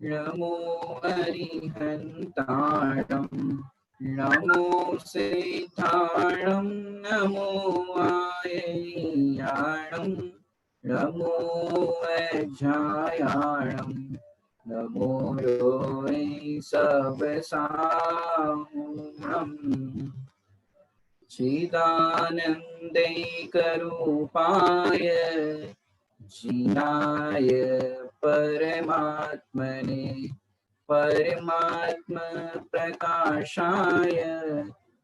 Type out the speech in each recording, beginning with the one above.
नमो अरिहन्ताणं नमो सेठाणं नमो आययाणं नमो अज्ञायाणं नमो लोय सबसाहुणम् चिदानन्दैकरूपाय जीनाय परमात्मने परमात्म प्रकाशाय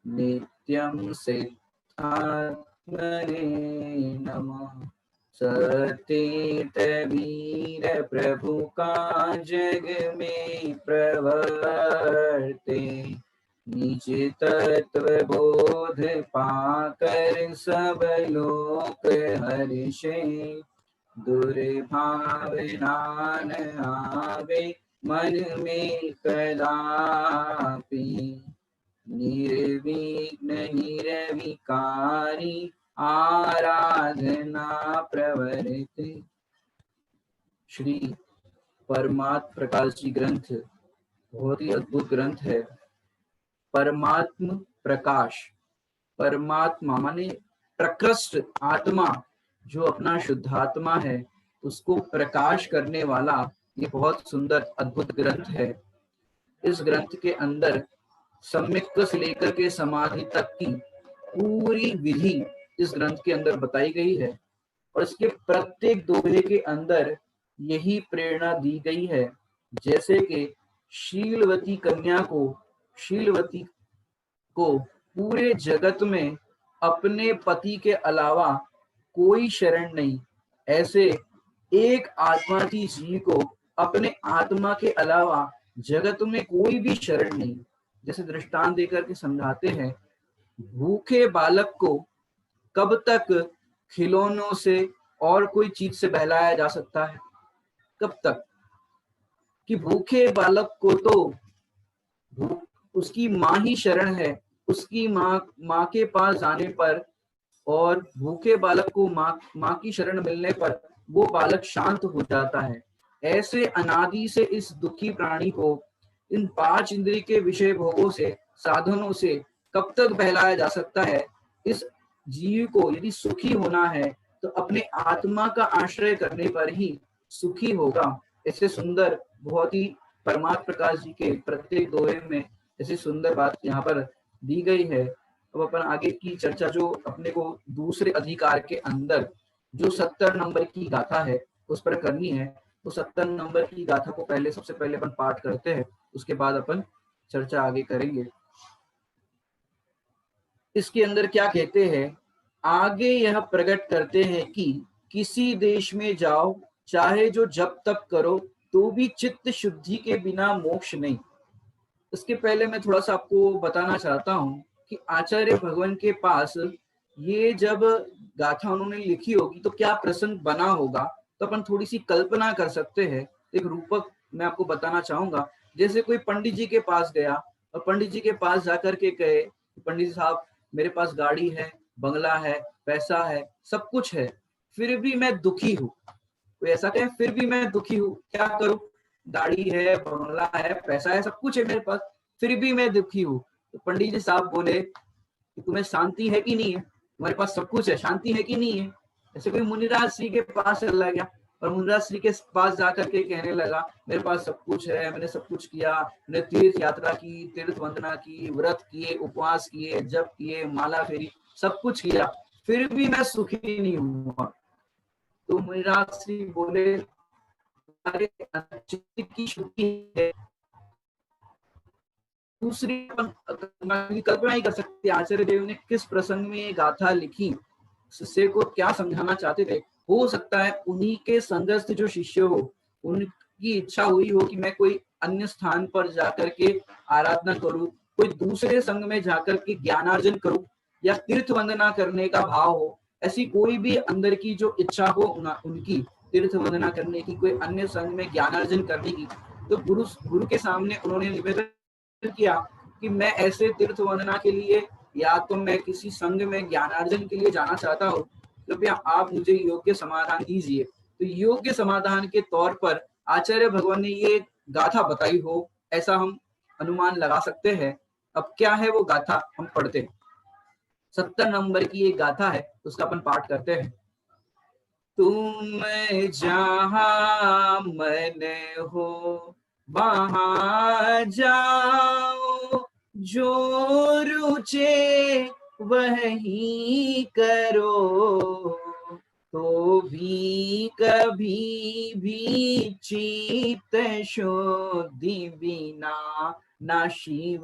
नित्यं सिद्धात्मने नमः। सतीर्थवीर प्रभु का जग में प्रवर्ते निज तत्व बोध पाकर सब लोक हर्षे दुर्भावना न आवे मन में कदापि निर्विघ्न निर्विकारी आराधना प्रवृत्ति। श्री परमात्म प्रकाश जी ग्रंथ बहुत ही अद्भुत ग्रंथ है। परमात्म प्रकाश, परमात्मा माने प्रकृष्ट आत्मा, जो अपना शुद्धात्मा है उसको प्रकाश करने वाला ये बहुत सुंदर अद्भुत ग्रंथ है। इस ग्रंथ के अंदर सम्यक से लेकर के समाधि तक की पूरी विधि इस ग्रंथ के अंदर बताई गई है और इसके प्रत्येक दोहे के अंदर यही प्रेरणा दी गई है। जैसे कि शीलवती कन्या को, शीलवती को पूरे जगत में अपने पति के अलावा कोई शरण नहीं, ऐसे एक आत्मा की जी को अपने आत्मा के अलावा जगत में कोई भी शरण नहीं। जैसे दृष्टांत देकर के समझाते हैं, भूखे बालक को कब तक खिलौनों से और कोई चीज से बहलाया जा सकता है? कब तक? कि भूखे बालक को तो उसकी माँ ही शरण है। उसकी माँ के पास जाने पर और भूखे बालक को माँ की शरण मिलने पर वो बालक शांत हो जाता है। ऐसे अनादि से इस दुखी प्राणी को इन 5 इंद्रिय के विषय भोगों से, साधनों से कब तक बहलाया जा सकता है? इस जीव को यदि सुखी होना है तो अपने आत्मा का आश्रय करने पर ही सुखी होगा। ऐसे सुंदर, बहुत ही परमात्म प्रकाश जी के प्रत्येक दोहे में ऐसी सुंदर बात यहाँ पर दी गई है। अब अपन आगे की चर्चा जो अपने को दूसरे अधिकार के अंदर जो 70 नंबर की गाथा है उस पर करनी है। तो 70 नंबर की गाथा को पहले सबसे पहले अपन पाठ करते हैं, उसके बाद अपन चर्चा आगे करेंगे। इसके अंदर क्या कहते हैं? आगे यह प्रकट करते हैं कि किसी देश में जाओ, चाहे जो जब तक करो, तो भी चित्त शुद्धि के बिना मोक्ष नहीं। इसके पहले मैं थोड़ा सा आपको बताना चाहता हूँ कि आचार्य भगवान के पास ये जब गाथा उन्होंने लिखी होगी तो क्या प्रसंग बना होगा, तो अपन थोड़ी सी कल्पना कर सकते हैं। एक रूपक मैं आपको बताना चाहूंगा। जैसे कोई पंडित जी के पास गया और पंडित जी के पास जाकर के कहे, पंडित साहब मेरे पास गाड़ी है, बंगला है, पैसा है, सब कुछ है, फिर भी मैं दुखी हूँ। कोई ऐसा कहे फिर भी मैं दुखी हूँ, क्या करूँ? गाड़ी है, बंगला है, पैसा है, सब कुछ है मेरे पास, फिर भी मैं दुखी हूँ। तो पंडित जी साहब बोले कि तुम्हें शांति है कि नहीं है? तुम्हारे पास सब कुछ है, शांति है कि नहीं है? ऐसे कोई मुनिराज श्री के पास चला गया और मुनिराज श्री के पास जाकर के कहने लगा मेरे पास सब कुछ है, मैंने सब कुछ किया, मैंने तीर्थ यात्रा की, तीर्थ वंदना की, व्रत किए, उपवास किए, जप किए, माला फेरी, सब कुछ किया, फिर भी मैं सुखी नहीं हुआ। तो मुनिराज श्री बोले चित्त की शुद्धि है। दूसरी कल्पना ही कर सकते आचार्य देव ने किस प्रसंग में ये गाथा लिखी, शिष्य को क्या समझाना चाहते थे। हो सकता है उन्हीं के संगस्थ जो शिष्य हो, उनकी इच्छा हुई हो कि मैं कोई अन्य स्थान पर जाकर के आराधना करूं, कोई दूसरे संघ में जाकर के ज्ञानार्जन करूं, या तीर्थ वंदना करने का भाव हो। ऐसी कोई भी अंदर की जो इच्छा हो उनकी तीर्थ वंदना करने की, कोई अन्य संघ में ज्ञानार्जन करने की, तो गुरु के सामने उन्होंने निवेदन किया कि मैं ऐसे तीर्थ वंदना के लिए या तो मैं किसी संघ में ज्ञानार्जन के लिए जाना चाहता हूँ, कृपया आप मुझे योग्य समाधान दीजिए। तो योग्य समाधान के तौर पर आचार्य भगवान ने ये गाथा बताई हो, ऐसा हम अनुमान लगा सकते हैं। अब क्या है वो गाथा, हम पढ़ते हैं। 70 नंबर की एक गाथा है, उसका अपन पाठ करते हैं। तुम जहाँ मन हो वहाँ जाओ, जो रुचे वही करो, तो भी कभी भी चित्त शुद्धि बिना ना शिव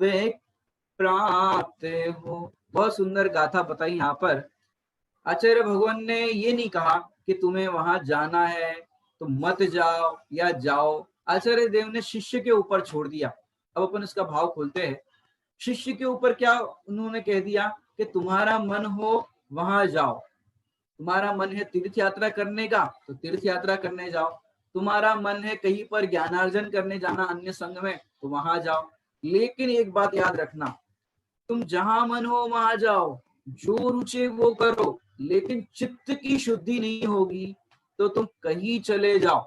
प्राप्त हो। बहुत सुंदर गाथा बताई यहाँ पर। आचार्य भगवान ने ये नहीं कहा कि तुम्हें वहां जाना है तो मत जाओ या जाओ। आचार्य देव ने शिष्य के ऊपर छोड़ दिया। अब अपन इसका भाव खोलते हैं। शिष्य के ऊपर क्या उन्होंने कह दिया कि तुम्हारा मन हो वहां जाओ, तुम्हारा मन है तीर्थ यात्रा करने का तो तीर्थ यात्रा करने जाओ, तुम्हारा मन है कहीं पर ज्ञानार्जन करने जाना अन्य संघ में तो वहां जाओ। लेकिन एक बात याद रखना, तुम जहां मन हो वहां जाओ, जो रुचे वो करो, लेकिन चित्त की शुद्धि नहीं होगी तो तुम कहीं चले जाओ,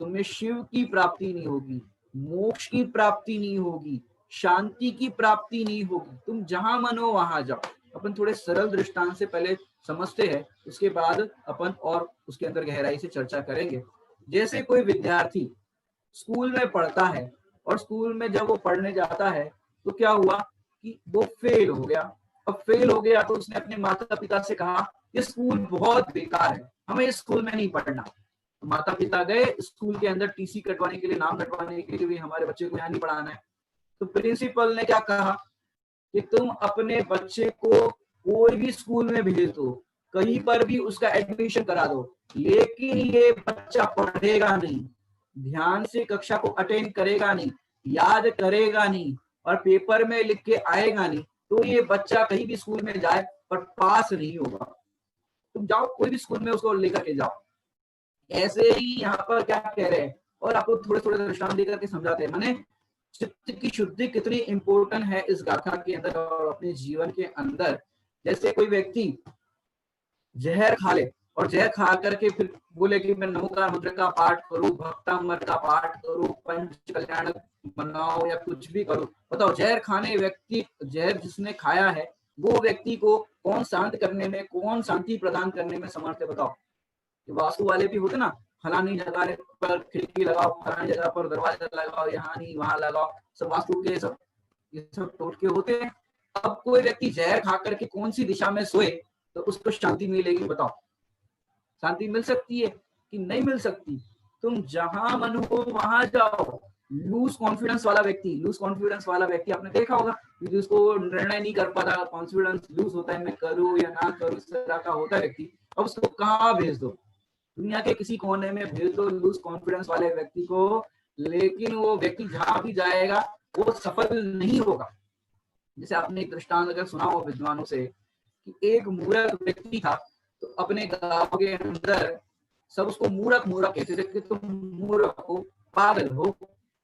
तुम्हें शिव की प्राप्ति नहीं होगी, मोक्ष की प्राप्ति नहीं होगी, शांति की प्राप्ति नहीं होगी। तुम जहां मन हो वहां जाओ। अपन थोड़े सरल दृष्टांत से पहले समझते हैं, उसके बाद अपन और उसके अंदर गहराई से चर्चा करेंगे। जैसे कोई विद्यार्थी स्कूल में पढ़ता है और स्कूल में जब वो पढ़ने जाता है तो क्या हुआ कि वो फेल हो गया। अब फेल हो गया तो उसने अपने माता पिता से कहा ये स्कूल बहुत बेकार है, हमें इस स्कूल में नहीं पढ़ना। तो माता पिता गए स्कूल के अंदर टीसी कटवाने के लिए, नाम कटवाने के लिए, भी हमारे बच्चे को यहाँ नहीं पढ़ाना है। तो प्रिंसिपल ने क्या कहा कि तुम अपने बच्चे को कोई भी स्कूल में भेज दो, कहीं पर भी उसका एडमिशन करा दो, लेकिन ये बच्चा पढ़ेगा नहीं, ध्यान से कक्षा को अटेंड करेगा नहीं, याद करेगा नहीं और पेपर में लिख के आएगा नहीं, तो ये बच्चा कहीं भी स्कूल में जाए पर पास नहीं होगा। तुम जाओ कोई भी स्कूल में उसको लेकर के जाओ। ऐसे ही यहाँ पर क्या कह रहे हैं, और आपको थोड़े थोड़े दृष्टांत देकर के समझाते हैं। माने चित्त की शुद्धि कितनी इंपॉर्टेंट है इस गाथा के अंदर और अपने जीवन के अंदर। जैसे कोई व्यक्ति जहर खा ले और जहर खा करके फिर बोले कि मैं नमोकार मुद्रा का पाठ करूं, भक्तामृत का पाठ करूं, पंच कल्याण बनाओ या कुछ भी करूं। बताओ जहर खाने व्यक्ति, जहर जिसने खाया है वो व्यक्ति को कौन शांत करने में, कौन शांति प्रदान करने में समर्थ है? बताओ। वास्तु वाले भी होते ना, फलानी जगह पर खिड़की लगाओ, फलानी जगह पर दरवाजा लगाओ, यहाँ नहीं वहां लगाओ, सब वास्तु के सब ये सब टोटके होते हैं। अब कोई व्यक्ति जहर खा करके कौन सी दिशा में सोए तो उसको शांति मिलेगी? बताओ, शांति मिल सकती है कि नहीं मिल सकती? तुम जहां मन हो वहां जाओ। लूज कॉन्फिडेंस वाला व्यक्ति, लूज कॉन्फिडेंस वाला व्यक्ति आपने देखा होगा कि उसको निर्णय नहीं कर पाता, कॉन्फिडेंस लूज होता है, मैं करूं या ना करूं, इस तरह का होता है व्यक्ति। अब उसको कहाँ भेज दो? दुनिया के किसी कोने में भेज दो लूज कॉन्फिडेंस वाले व्यक्ति को, लेकिन वो व्यक्ति जहां भी जाएगा वो सफल नहीं होगा। जैसे आपने एक दृष्टांत अगर सुना हो विद्वानों से कि एक मूर्ख व्यक्ति था, तो अपने गांव के अंदर सब उसको मूर्ख मूर्ख कहते थे कि तुम मूर्ख हो, पागल हो।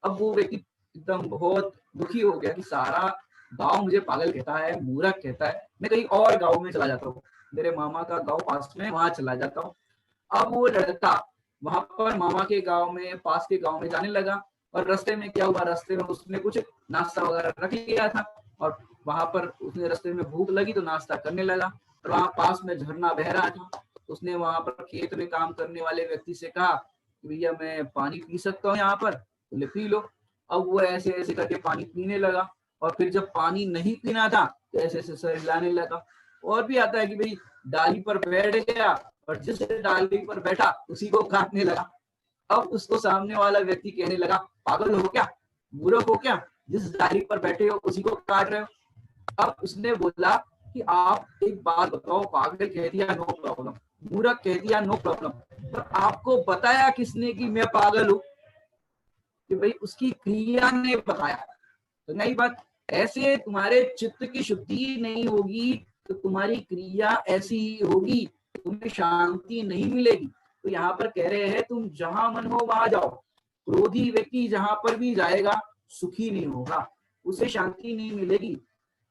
अब वो व्यक्ति एकदम बहुत दुखी हो गया कि सारा गांव मुझे पागल कहता है, मूर्ख कहता है, मैं कहीं और गांव में चला जाता हूँ, मेरे मामा का गांव पास में, वहां चला जाता हूँ। अब वो लड़का वहां पर मामा के गांव में, पास के गांव में जाने लगा और रास्ते में क्या हुआ, रास्ते में उसने कुछ नाश्ता वगैरह रख लिया था और वहां पर उसने रास्ते में भूख लगी तो नाश्ता करने लगा और वहां पास में झरना बह रहा था। उसने वहां पर खेत में काम करने वाले व्यक्ति से कहा कि भैया मैं पानी पी सकता हूँ यहाँ पर? बोले पी लो। अब वो ऐसे ऐसे करके पानी पीने लगा और फिर जब पानी नहीं पीना था तो ऐसे ऐसे सर हिलाने लगा। और भी आता है कि भाई डाली पर बैठ गया और जिस डाली पर बैठा उसी को काटने लगा। अब उसको सामने वाला व्यक्ति कहने लगा पागल हो क्या, मूर्ख हो क्या, जिस डाली पर बैठे हो उसी को काट रहे हो? अब उसने बोला कि आप एक बात बताओ, पागल कह दिया नो प्रॉब्लम, मूर्ख कह दिया नो प्रॉब्लम, पर आपको बताया किसने कि मैं पागल हूं? कि भाई उसकी क्रिया ने बताया। तो नई बात, ऐसे तुम्हारे चित्त की शुद्धि नहीं होगी तो तुम्हारी क्रिया ऐसी ही होगी, तुम्हें शांति नहीं मिलेगी। तो यहाँ पर कह रहे हैं तुम जहां मन हो वहां जाओ। क्रोधी व्यक्ति जहां पर भी जाएगा सुखी नहीं होगा, उसे शांति नहीं मिलेगी।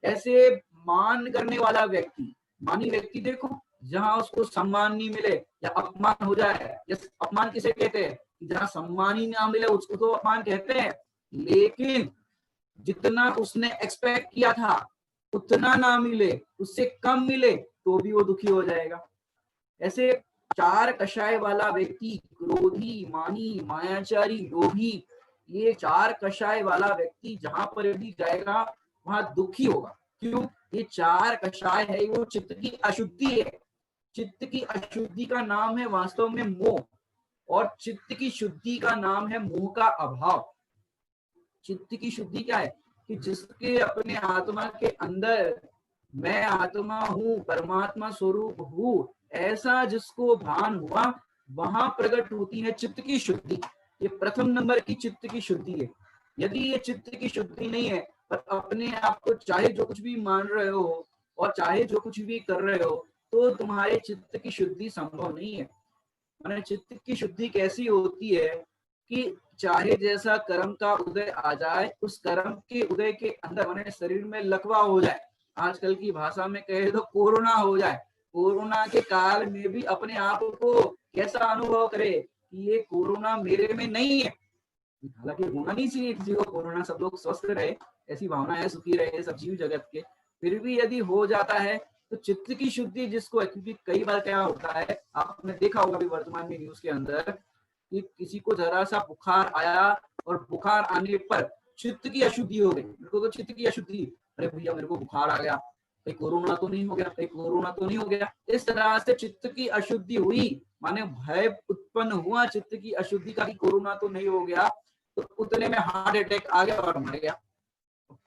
ऐसे मान करने वाला व्यक्ति, मानी व्यक्ति देखो, जहां उसको सम्मान नहीं मिले या अपमान हो जाए, या अपमान किसे कहते हैं? जहाँ सम्मान ही ना मिले उसको तो अपमान कहते हैं, लेकिन जितना उसने एक्सपेक्ट किया था उतना ना मिले, उससे कम मिले, तो भी वो दुखी हो जाएगा। ऐसे चार कषाय वाला व्यक्ति, क्रोधी, मानी, मायाचारी, लोभी, ये चार कषाय वाला व्यक्ति जहां पर भी जाएगा वहां दुखी होगा। क्यों? ये चार कषाय है, वो चित्त की अशुद्धि है। चित्त की अशुद्धि का नाम है वास्तव में मोह, और चित्त की शुद्धि का नाम है मोह का अभाव। चित्त की शुद्धि क्या है कि जिसके अपने आत्मा के अंदर मैं आत्मा हूँ, परमात्मा स्वरूप हूँ, ऐसा जिसको भान हुआ, वहां प्रकट होती है चित्त की शुद्धि। ये प्रथम नंबर की चित्त की शुद्धि है। यदि ये चित्त की शुद्धि नहीं है, पर अपने आप को चाहे जो कुछ भी मान रहे हो और चाहे जो कुछ भी कर रहे हो, तो तुम्हारे चित्त की शुद्धि संभव नहीं है। माने चित्त की शुद्धि कैसी होती है कि चाहे जैसा कर्म का उदय आ जाए, उस कर्म के उदय के अंदर माने शरीर में लकवा हो जाए, आजकल की भाषा में कहे तो कोरोना हो जाए, कोरोना के काल में भी अपने आप को कैसा अनुभव करे कि ये कोरोना मेरे में नहीं है। हालांकि होना नहीं चाहिए किसी को कोरोना, सब लोग स्वस्थ रहे, ऐसी भावना है, सुखी रहे सब जीव जगत के। फिर भी यदि हो जाता है तो चित्त की शुद्धि जिसको, क्योंकि कई बार क्या होता है, आपने देखा होगा भी वर्तमान में न्यूज के अंदर कि किसी को जरा सा बुखार आया और बुखार आने पर चित्त की अशुद्धि हो गई। मेरे को तो चित्त की अशुद्धि, अरे भैया मेरे को बुखार आ गया, कहीं कोरोना तो नहीं हो गया, कहीं कोरोना तो नहीं हो गया। इस तरह से चित्त की अशुद्धि हुई, माने भय उत्पन्न हुआ चित्त की अशुद्धि का कि कोरोना तो नहीं हो गया, तो उतने में हार्ट अटैक आ गया और मर गया।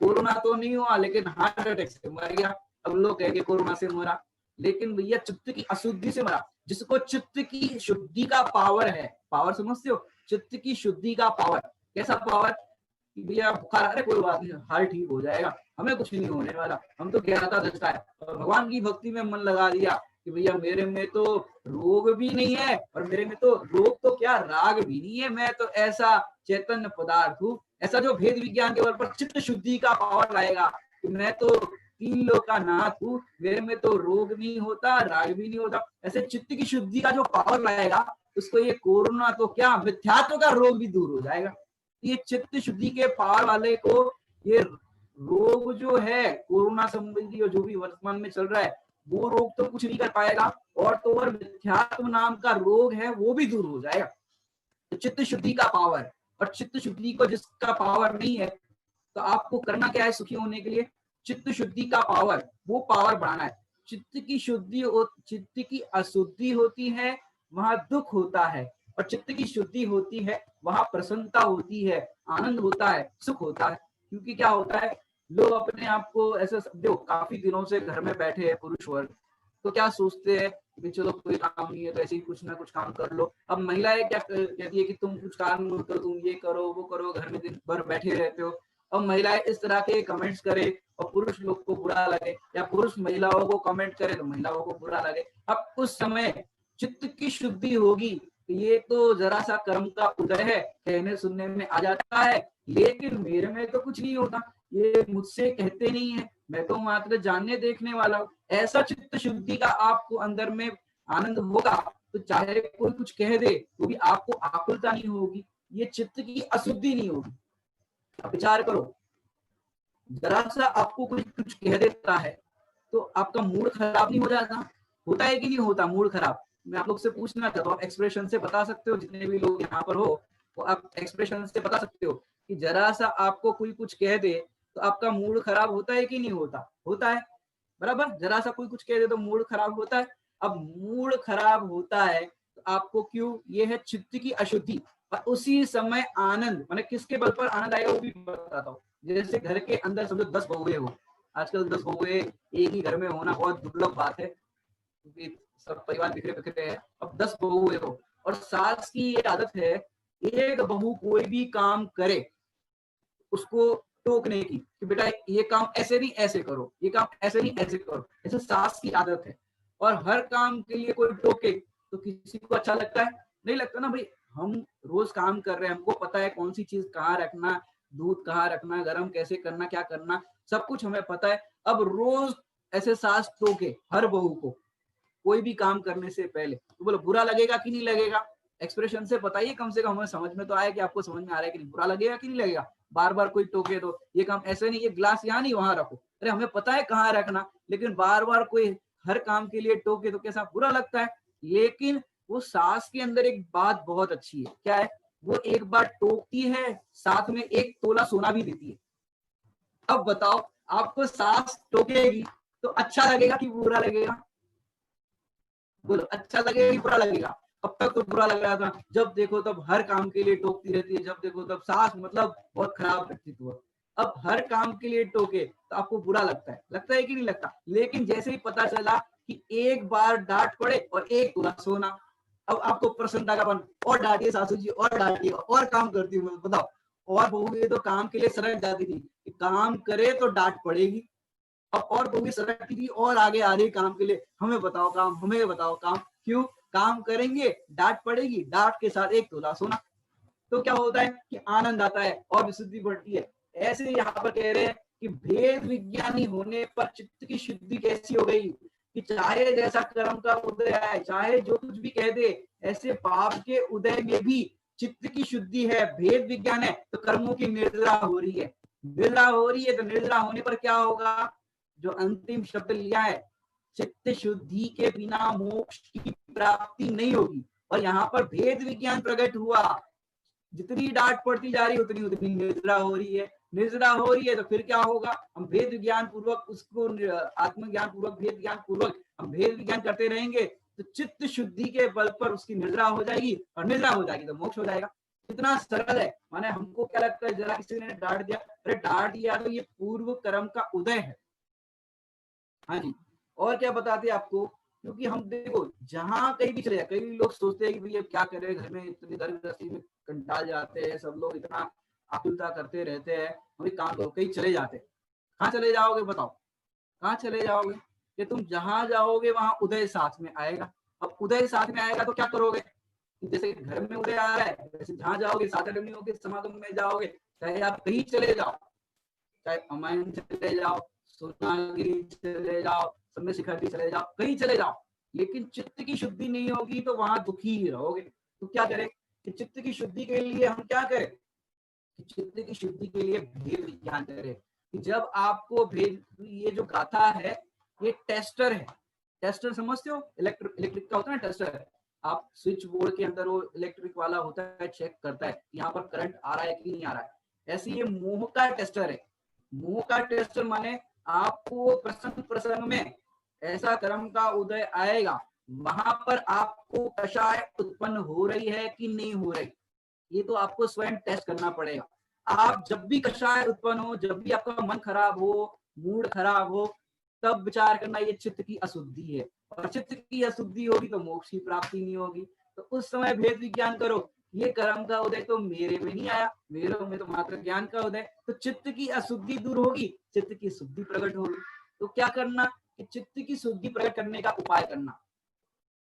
कोरोना तो नहीं हुआ लेकिन हार्ट अटैक से मर गया। अब लोग कहेंगे कोरोना से मरा, लेकिन भैया चित्त की अशुद्धि से मरा। जिसको चित्त की शुद्धि का पावर है, पावर समझते हो, चित्त की शुद्धि का पावर, कैसा पावर कि भैया बुखार, अरे कोई बात नहीं, हाल ठीक हो जाएगा, हमें कुछ नहीं होने वाला, हम तो ज्ञाता दृष्टा है, और भगवान की भक्ति में मन लगा दिया कि भैया मेरे में तो रोग भी नहीं है, और मेरे में तो रोग तो क्या राग भी नहीं है, मैं तो ऐसा चैतन्य पदार्थ हूँ। ऐसा जो भेद विज्ञान के बल पर चित्त शुद्धि का पावर लाएगा कि मैं तो तीन लोग का नाथ हूँ, मेरे में तो रोग नहीं होता, राग भी नहीं होता, ऐसे चित्त की शुद्धि का जो पावर लाएगा, उसको ये कोरोना तो क्या मिथ्यात्व का रोग भी दूर हो जाएगा। ये चित्त शुद्धि के पावर वाले को ये रोग जो है कोरोना संबंधी और जो भी वर्तमान में चल रहा है, वो रोग तो कुछ नहीं कर पाएगा, और तो और मिथ्यात्व नाम का रोग है वो भी दूर हो जाएगा। तो चित्त शुद्धि का पावर, और चित्त शुद्धि को जिसका पावर नहीं है, तो आपको करना क्या है सुखी होने के लिए? चित्त शुद्धि का पावर, वो पावर बढ़ाना है। चित्त की शुद्धि, चित्त की अशुद्धि होती है वहां दुख होता है, और चित्त की शुद्धि होती है वहां प्रसन्नता होती है, आनंद होता है, सुख होता है। क्योंकि क्या होता है, लोग अपने आप को ऐसा, देखो काफी दिनों से घर में बैठे हैं पुरुष वर्ग, तो क्या सोचते हैं कि चलो कोई काम नहीं है तो ऐसे ही कुछ ना कुछ काम कर लो। अब महिलाएं क्या कहती है कि तुम कुछ काम नहीं करो, तुम ये करो वो करो, घर में दिन भर बैठे रहते हो। अब महिलाएं इस तरह के कमेंट्स करे और पुरुष लोग को बुरा लगे, या पुरुष महिलाओं को कमेंट करे तो महिलाओं को बुरा लगे। अब उस समय चित्त की शुद्धि होगी, ये तो जरा सा कर्म का उदय है, कहने सुनने में आ जाता है, लेकिन मेरे में तो कुछ नहीं होता, ये मुझसे कहते नहीं है, मैं तो मात्र जानने देखने वाला हूँ। ऐसा चित्त शुद्धि का आपको अंदर में आनंद होगा, तो चाहे कोई कुछ कह दे तो भी आपको आकुलता नहीं होगी, ये चित्त की अशुद्धि नहीं होगी। विचार करो, जरा सा आपको कोई कुछ कह देता है तो आपका मूड खराब नहीं हो जाता? होता है कि नहीं होता मूड खराब? मैं आप लोग से पूछना चाहता हूँ, एक्सप्रेशन से बता सकते हो, जितने भी लोग यहाँ पर हो तो आप एक्सप्रेशन से बता सकते हो कि जरा सा आपको कोई कुछ कह दे तो आपका मूड खराब होता है कि नहीं होता? होता है, बराबर। जरा सा कोई कुछ कह दे तो मूड खराब होता है। अब मूड खराब होता है तो आपको क्यों? ये है चित्त की अशुद्धि। और उसी समय आनंद, मैंने किसके बल पर आनंद आएगा वो भी बताता हूँ। जैसे घर के अंदर समझो 10 बहुएं हो, आजकल 10 बहुएं एक ही घर में होना बहुत दुर्लभ बात है, क्योंकि सब परिवार बिखरे बिखरे हैं। अब 10 बहुएं हो और सास की ये आदत है, एक बहू कोई भी काम करे उसको टोकने की कि बेटा ये काम ऐसे नहीं ऐसे करो, ये काम ऐसे नहीं ऐसे करो, ऐसे सास की आदत है। और हर काम के लिए कोई टोके तो किसी को अच्छा लगता है? नहीं लगता ना भाई। हम रोज काम कर रहे हैं, हमको पता है कौन सी चीज कहाँ रखना, दूध कहाँ रखना, गर्म कैसे करना, क्या करना, सब कुछ हमें पता है। अब रोज ऐसे सास टोके हर बहू को कोई भी काम करने से पहले, तो बोलो बुरा लगेगा कि नहीं लगेगा? एक्सप्रेशन से बताइए, कम से कम हमें समझ में तो आया कि आपको समझ में आ रहा है कि नहीं। बुरा लगेगा कि नहीं लगेगा? बार बार कोई टोके तो ये काम ऐसे नहीं, ये ग्लास यहाँ नहीं वहां रखो, अरे हमें पता है कहाँ रखना, लेकिन बार बार कोई हर काम के लिए टोके तो कैसा बुरा लगता है। लेकिन वो सास के अंदर एक बात बहुत अच्छी है, क्या है? वो एक बार टोकती है, साथ में 1 तोला सोना भी देती है। अब बताओ, आपको सास टोकेगी तो अच्छा लगेगा कि बुरा लगेगा? बोलो, अच्छा लगेगा कि बुरा लगेगा? अब तक तो बुरा लग रहा था, जब देखो तब हर काम के लिए टोकती रहती है, जब देखो तब सास मतलब बहुत खराब व्यक्तित्व। अब हर काम के लिए टोके तो आपको बुरा लगता है कि नहीं लगता? लेकिन जैसे ही पता चला कि एक बार डांट पड़े और 1 तोला सोना, अब आपको प्रसन्नता का बन, और डांटिए सासू जी, और डांटिए, और काम करती हूँ, बताओ। और बहू ये तो काम के लिए सरक जाती थी कि काम करे तो डांट पड़ेगी, और बहू सरकती थी और आगे आ रही काम के लिए, हमें बताओ काम, हमें बताओ काम। क्यों? काम करेंगे डांट पड़ेगी, डांट के साथ 1 तोला सोना। तो क्या होता है कि आनंद आता है और विशुद्धि बढ़ती है। ऐसे यहाँ पर कह रहे हैं कि भेद विज्ञानी होने पर चित्त की शुद्धि कैसी हो गई कि चाहे जैसा कर्म का उदय आए, चाहे जो कुछ भी कह दे, ऐसे पाप के उदय में भी चित्त की शुद्धि है, भेद विज्ञान है, तो कर्मों की निर्जरा हो रही है। निर्जरा हो रही है तो निर्जरा होने पर क्या होगा? जो अंतिम शब्द लिया है, चित्त शुद्धि के बिना मोक्ष की प्राप्ति नहीं होगी। और यहाँ पर भेद विज्ञान प्रकट हुआ, जितनी डांट पड़ती जा रही है उतनी उतनी निर्जरा हो रही है। निर्जरा हो रही है तो फिर क्या होगा? हम भेद ज्ञान पूर्वक उसको, आत्मज्ञान पूर्वक, भेद ज्ञान पूर्वक हम भेद विज्ञान करते रहेंगे, तो चित्त शुद्धि के बल पर उसकी निर्जरा हो जाएगी, और निर्जरा हो जाएगी तो मोक्ष हो जाएगा। इतना सरल है। माने हमको क्या लगता है, जरा किसी ने डांट दिया, अरे डांट दिया तो ये पूर्व कर्म का उदय है। हाँ जी। और क्या बताते हैं आपको, क्योंकि हम देखो जहां कहीं भी चले जाए, कई लोग सोचते हैं कि भैया क्या करें, घर में इतनी दर गृहस्थी में कंटाल जाते हैं, सब लोग इतना आकुलता करते रहते हैं, हम एक काम करो, कहीं चले जाते हैं। कहाँ चले जाओगे बताओ? कहाँ चले जाओगे? कि तुम जहां जाओगे वहां उदय साथ में आएगा। अब उदय साथ में आएगा तो क्या करोगे? जैसे घर में उदय आ रहा है, वैसे जहां जाओगे, साधर्मियों के समागम में जाओगे, चाहे आप कहीं चले जाओ, चाहे अमायन चले जाओ, सोनागिरी चले जाओ, समय शिखर भी चले जाओ, कहीं चले जाओ, लेकिन चित्त की शुद्धि नहीं होगी तो वहां दुखी ही रहोगे। तो क्या करें कि चित्त की शुद्धि के लिए हम क्या करें? कि चित्त की शुद्धि के लिए भेद विज्ञान करें। कि जब आपको भेद, ये जो गाथा है ये टेस्टर है। टेस्टर समझते हो? इलेक्ट्रिक का होता है ना टेस्टर। आप स्विच बोर्ड के अंदर वो इलेक्ट्रिक वाला होता है, चेक करता है यहाँ पर करंट आ रहा है कि नहीं आ रहा है। ऐसे ये मोह का टेस्टर है। मोह का टेस्टर माने आपको प्रसंग प्रसंग में ऐसा कर्म का उदय आएगा, वहां पर आपको कषाय उत्पन्न हो रही है कि नहीं हो रही, ये तो आपको स्वयं टेस्ट करना पड़ेगा। आप जब भी कषाय उत्पन्न हो, जब भी आपका मन खराब हो, मूड खराब हो, तब विचार करना ये चित्त की अशुद्धि है, और चित्त की अशुद्धि होगी तो मोक्ष की प्राप्ति नहीं होगी। तो उस समय भेद विज्ञान करो, ये कर्म का उदय तो मेरे में नहीं आया, मेरे में तो मात्र ज्ञान का उदय, तो चित्त की अशुद्धि दूर होगी, चित्त की शुद्धि प्रकट होगी। तो क्या करना कि चित्त की शुद्धि प्रकट करने का उपाय करना।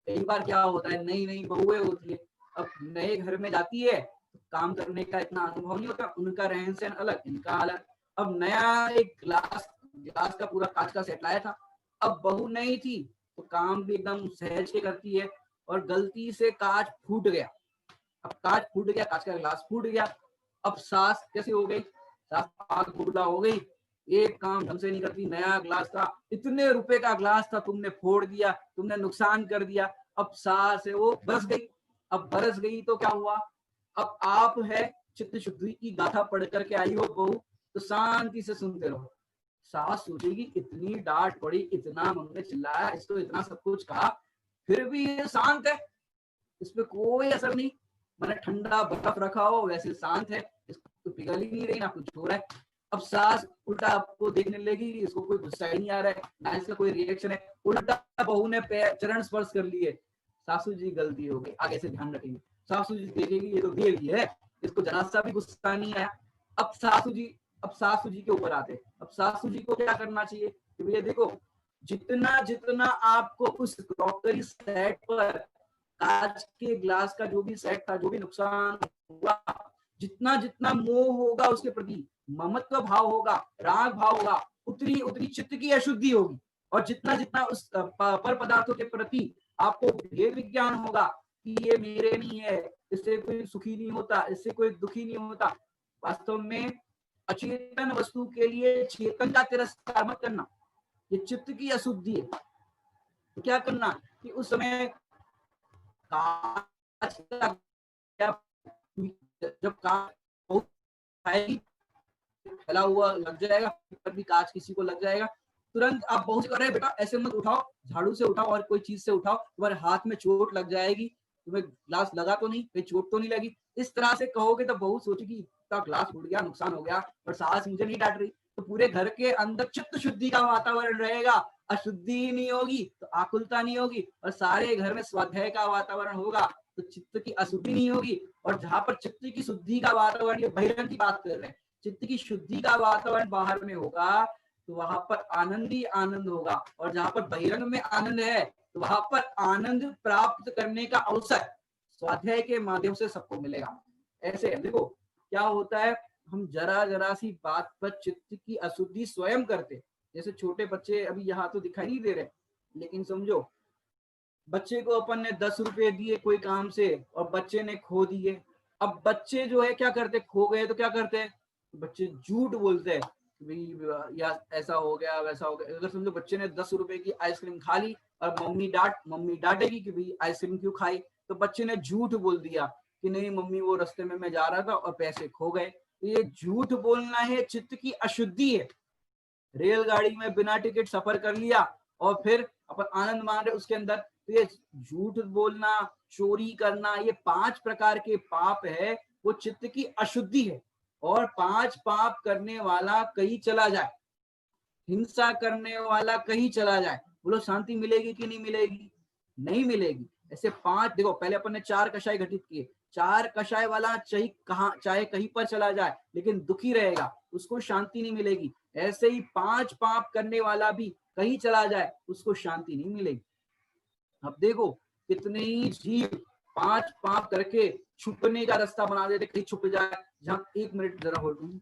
कई बार क्या होता है, नई नई बहुएं होती है, अब नए घर में जाती है तो काम करने का इतना अनुभव नहीं होता, उनका रहन सहन अलग, इनका अलग। अब नया एक ग्लास ग्लास का पूरा कांच का सेट लाया था, अब बहू नहीं थी तो काम भी एकदम सहज के करती है, और गलती से कांच फूट गया। अब कांच फूट गया, कांच का ग्लास फूट गया। अब सास कैसी हो गई? सास आग बबूला हो गई, एक काम ढंग से नहीं करती, नया ग्लास था, इतने रुपए का ग्लास था, तुमने फोड़ दिया, तुमने नुकसान कर दिया। अब सास है वो बरस गई। अब बरस गई तो क्या हुआ? अब आप है चित्त शुद्धि की गाथा पढ़ करके आई हो बहू, तो शांति से सुनते रहो। सास सोचेगी इतनी डांट पड़ी, इतना हमने चिल्लाया, इसको इतना सब कुछ कहा, फिर भी ये शांत है, इस पे कोई असर नहीं। मैंने ठंडा बर्फ रखा हो वैसे शांत है, इसको तो पिघल ही नहीं रही, ना कुछ हो रहा है। अब सास उल्टा आपको देखने लगी, इसको कोई गुस्सा ही नहीं आ रहा है, ना इसका कोई रिएक्शन है, उल्टा बहू ने चरण स्पर्श कर लिए। सासू जी गलती हो गई, आगे से ध्यान रखेंगे। सासू जी देखेगी ये तो देवी है, इसको जरा सा भी गुस्सा नहीं आया। अब सासू जी के ऊपर आते। अब सासू जी को क्या करना चाहिए कि भैया देखो, जितना जितना आपको उस क्रॉकरी सेट पर, कांच के ग्लास का जो भी सेट था, जो भी नुकसान हुआ, जितना जितना मोह होगा उसके प्रति, ममत्व भाव होगा, राग भाव होगा, उतनी उतनी चित्त की अशुद्धि होगी। और जितना जितना उस पर पदार्थों के प्रति आपको भेद विज्ञान होगा कि ये मेरे नहीं है, इससे कोई सुखी नहीं होता, इससे कोई दुखी नहीं होता। वास्तव में अचेतन वस्तु के लिए चेतन का तिरस्कार मत करना, ये चित्त की अशुद्धि है। तो क्या करना कि उस समय कांच का, जब कांच आएगी फैला हुआ लग जाएगा, पर भी कांच किसी को लग जाएगा, तुरंत आप बहुत से कर रहे बेटा ऐसे मत उठाओ, झाड़ू से उठाओ और कोई चीज से उठाओ, तुम्हारे हाथ में चोट लग जाएगी, तुम्हें ग्लास लगा तो नहीं, कहीं चोट तो नहीं लगी। इस तरह से कहोगे तो बहुत सोचेगी इतना ग्लास टूट गया, नुकसान हो गया, पर सास मुझे नहीं डांट रही। तो पूरे घर के अंदर चित्त शुद्धि का वातावरण रहेगा, अशुद्धि ही नहीं होगी तो आकुलता नहीं होगी, और सारे घर में स्वाध्याय का वातावरण होगा तो चित्त की अशुद्धि नहीं होगी। और जहां पर चित्त की शुद्धि का वातावरण, ये बहिरंग की बात कर रहे हैं, चित्त की शुद्धि का वातावरण बाहर में होगा तो वहां पर आनंद ही आनंद होगा। और जहां पर बहिरंग में आनंद है तो वहां पर आनंद प्राप्त करने का अवसर स्वाध्याय के माध्यम से सबको मिलेगा। ऐसे देखो क्या होता है, हम जरा जरा सी बात पर चित्त की अशुद्धि स्वयं करते। जैसे छोटे बच्चे अभी यहाँ तो दिखाई नहीं दे रहे, लेकिन समझो बच्चे को अपन ने 10 रुपए दिए कोई काम से और बच्चे ने खो दिए। अब बच्चे जो है क्या करते, खो गए तो क्या करते हैं, बच्चे झूठ बोलते हैं या ऐसा हो गया वैसा हो गया। अगर समझो बच्चे ने 10 रुपए की आइसक्रीम खा ली और मम्मी डांटेगी कि भाई आइसक्रीम क्यों खाई, तो बच्चे ने झूठ बोल दिया कि नहीं मम्मी वो रास्ते में मैं जा रहा था और पैसे खो गए। तो ये झूठ बोलना है, चित्त की अशुद्धि है। रेलगाड़ी में बिना टिकट सफर कर लिया और फिर अपन आनंद मान रहे उसके अंदर, तो ये झूठ बोलना, चोरी करना, ये 5 प्रकार के पाप है, वो चित्त की अशुद्धि है। और 5 पाप करने वाला कहीं चला जाए, हिंसा करने वाला कहीं चला जाए, बोलो शांति मिलेगी कि नहीं मिलेगी? नहीं मिलेगी। ऐसे 5 देखो, पहले अपन ने 4 कषाय घटित किए, 4 कषाय वाला चाहे कहीं पर चला जाए लेकिन दुखी रहेगा, उसको शांति नहीं मिलेगी। ऐसे ही 5 पाप करने वाला भी कहीं चला जाए, उसको शांति नहीं मिलेगी। अब देखो कितने ही जीव 5 पाप करके छुपने का रास्ता बना देते, कहीं छुप जाए। जहां 1 मिनट जरा होल्ड,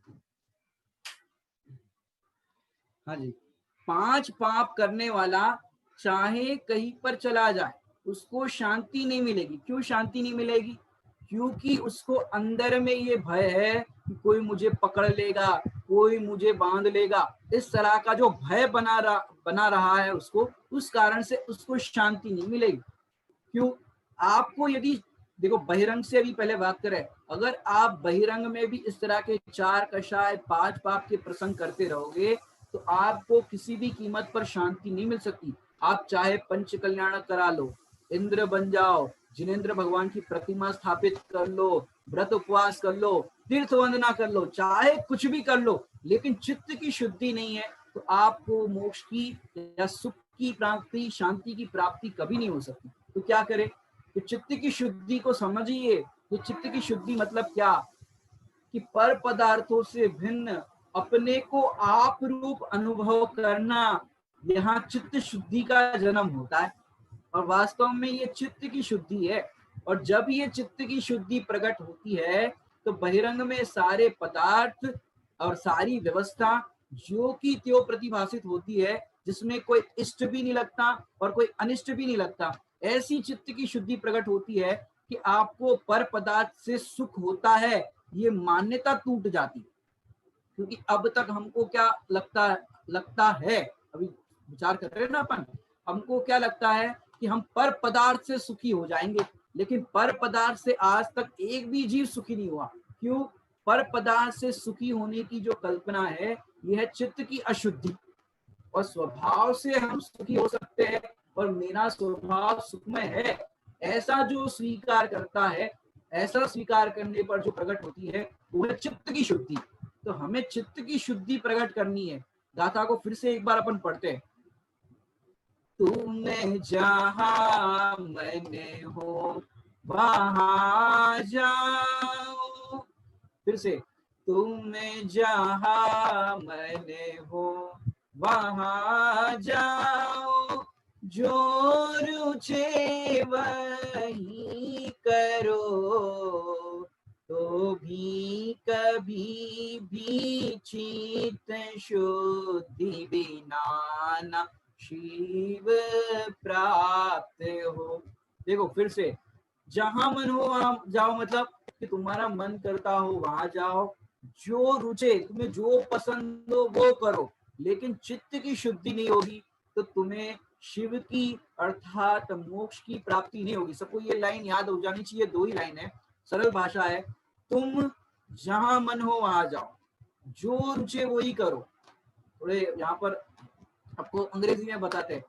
हाँ जी, 5 पाप करने वाला चाहे कहीं पर चला जाए उसको शांति नहीं मिलेगी। क्यों शांति नहीं मिलेगी? क्योंकि उसको अंदर में ये भय है कि कोई मुझे पकड़ लेगा, कोई मुझे बांध लेगा। इस तरह का जो भय बना रहा है उसको, उस कारण से उसको शांति नहीं मिलेगी। क्यों? आपको यदि देखो बहिरंग से अभी पहले बात करें, अगर आप बहिरंग में भी इस तरह के 4 कषाय 5 पाप के प्रसंग करते रहोगे तो आपको किसी भी कीमत पर शांति नहीं मिल सकती। आप चाहे पंच कल्याण करा लो, इंद्र बन जाओ, जिनेन्द्र भगवान की प्रतिमा स्थापित कर लो, व्रत उपवास कर लो, तीर्थ वंदना कर लो, चाहे कुछ भी कर लो, लेकिन चित्त की शुद्धि नहीं है तो आपको मोक्ष की या सुख की प्राप्ति, शांति की प्राप्ति कभी नहीं हो सकती। तो क्या करें? तो चित्त की शुद्धि को समझिए। तो चित्त की शुद्धि मतलब क्या कि पर पदार्थों से भिन्न अपने को आप रूप अनुभव करना, यहाँ चित्त शुद्धि का जन्म होता है। और वास्तव में ये चित्त की शुद्धि है। और जब ये चित्त की शुद्धि प्रकट होती है तो बहिरंग में सारे पदार्थ और सारी व्यवस्था जो की त्यों प्रतिभाषित होती है, जिसमें कोई इष्ट भी नहीं लगता और कोई अनिष्ट भी नहीं लगता, ऐसी चित्त की शुद्धि प्रकट होती है कि आपको पर पदार्थ से सुख होता है ये मान्यता टूट जाती है। क्योंकि अब तक हमको क्या लगता है, अभी विचार कर रहे हैं ना अपन, हमको क्या लगता है कि हम पर पदार्थ से सुखी हो जाएंगे, लेकिन पर पदार्थ से आज तक एक भी जीव सुखी नहीं हुआ। क्यों? पर पदार्थ से सुखी होने की जो कल्पना है यह है चित्त की अशुद्धि। और स्वभाव से हम सुखी हो सकते हैं और मेरा स्वभाव सुखमय है, ऐसा जो स्वीकार करता है, ऐसा स्वीकार करने पर जो प्रकट होती है वो है चित्त की शुद्धि। तो हमें चित्त की शुद्धि प्रकट करनी है। गाथा को फिर से एक बार अपन पढ़ते हैं। तुम जहां मैंने हो वहां जाओ, फिर से तुम जहां मैंने हो वहां जाओ, जो रुचे वही करो, तो भी कभी भी चित शुद्धि बिना न शिव प्राप्त हो। देखो फिर से, जहां मन हो वहां जाओ, मतलब कि तुम्हारा मन करता हो वहां जाओ, जो रुचे, तुम्हें जो पसंद हो वो करो, लेकिन चित्त की शुद्धि नहीं होगी तो तुम्हें शिव की अर्थात मोक्ष की प्राप्ति नहीं होगी। सबको ये लाइन याद हो जानी चाहिए, दो ही लाइन है, सरल भाषा है। तुम जहां मन हो वहां जाओ, जो रुचे वही करो। थोड़े यहाँ पर आपको अंग्रेजी में बताते हैं,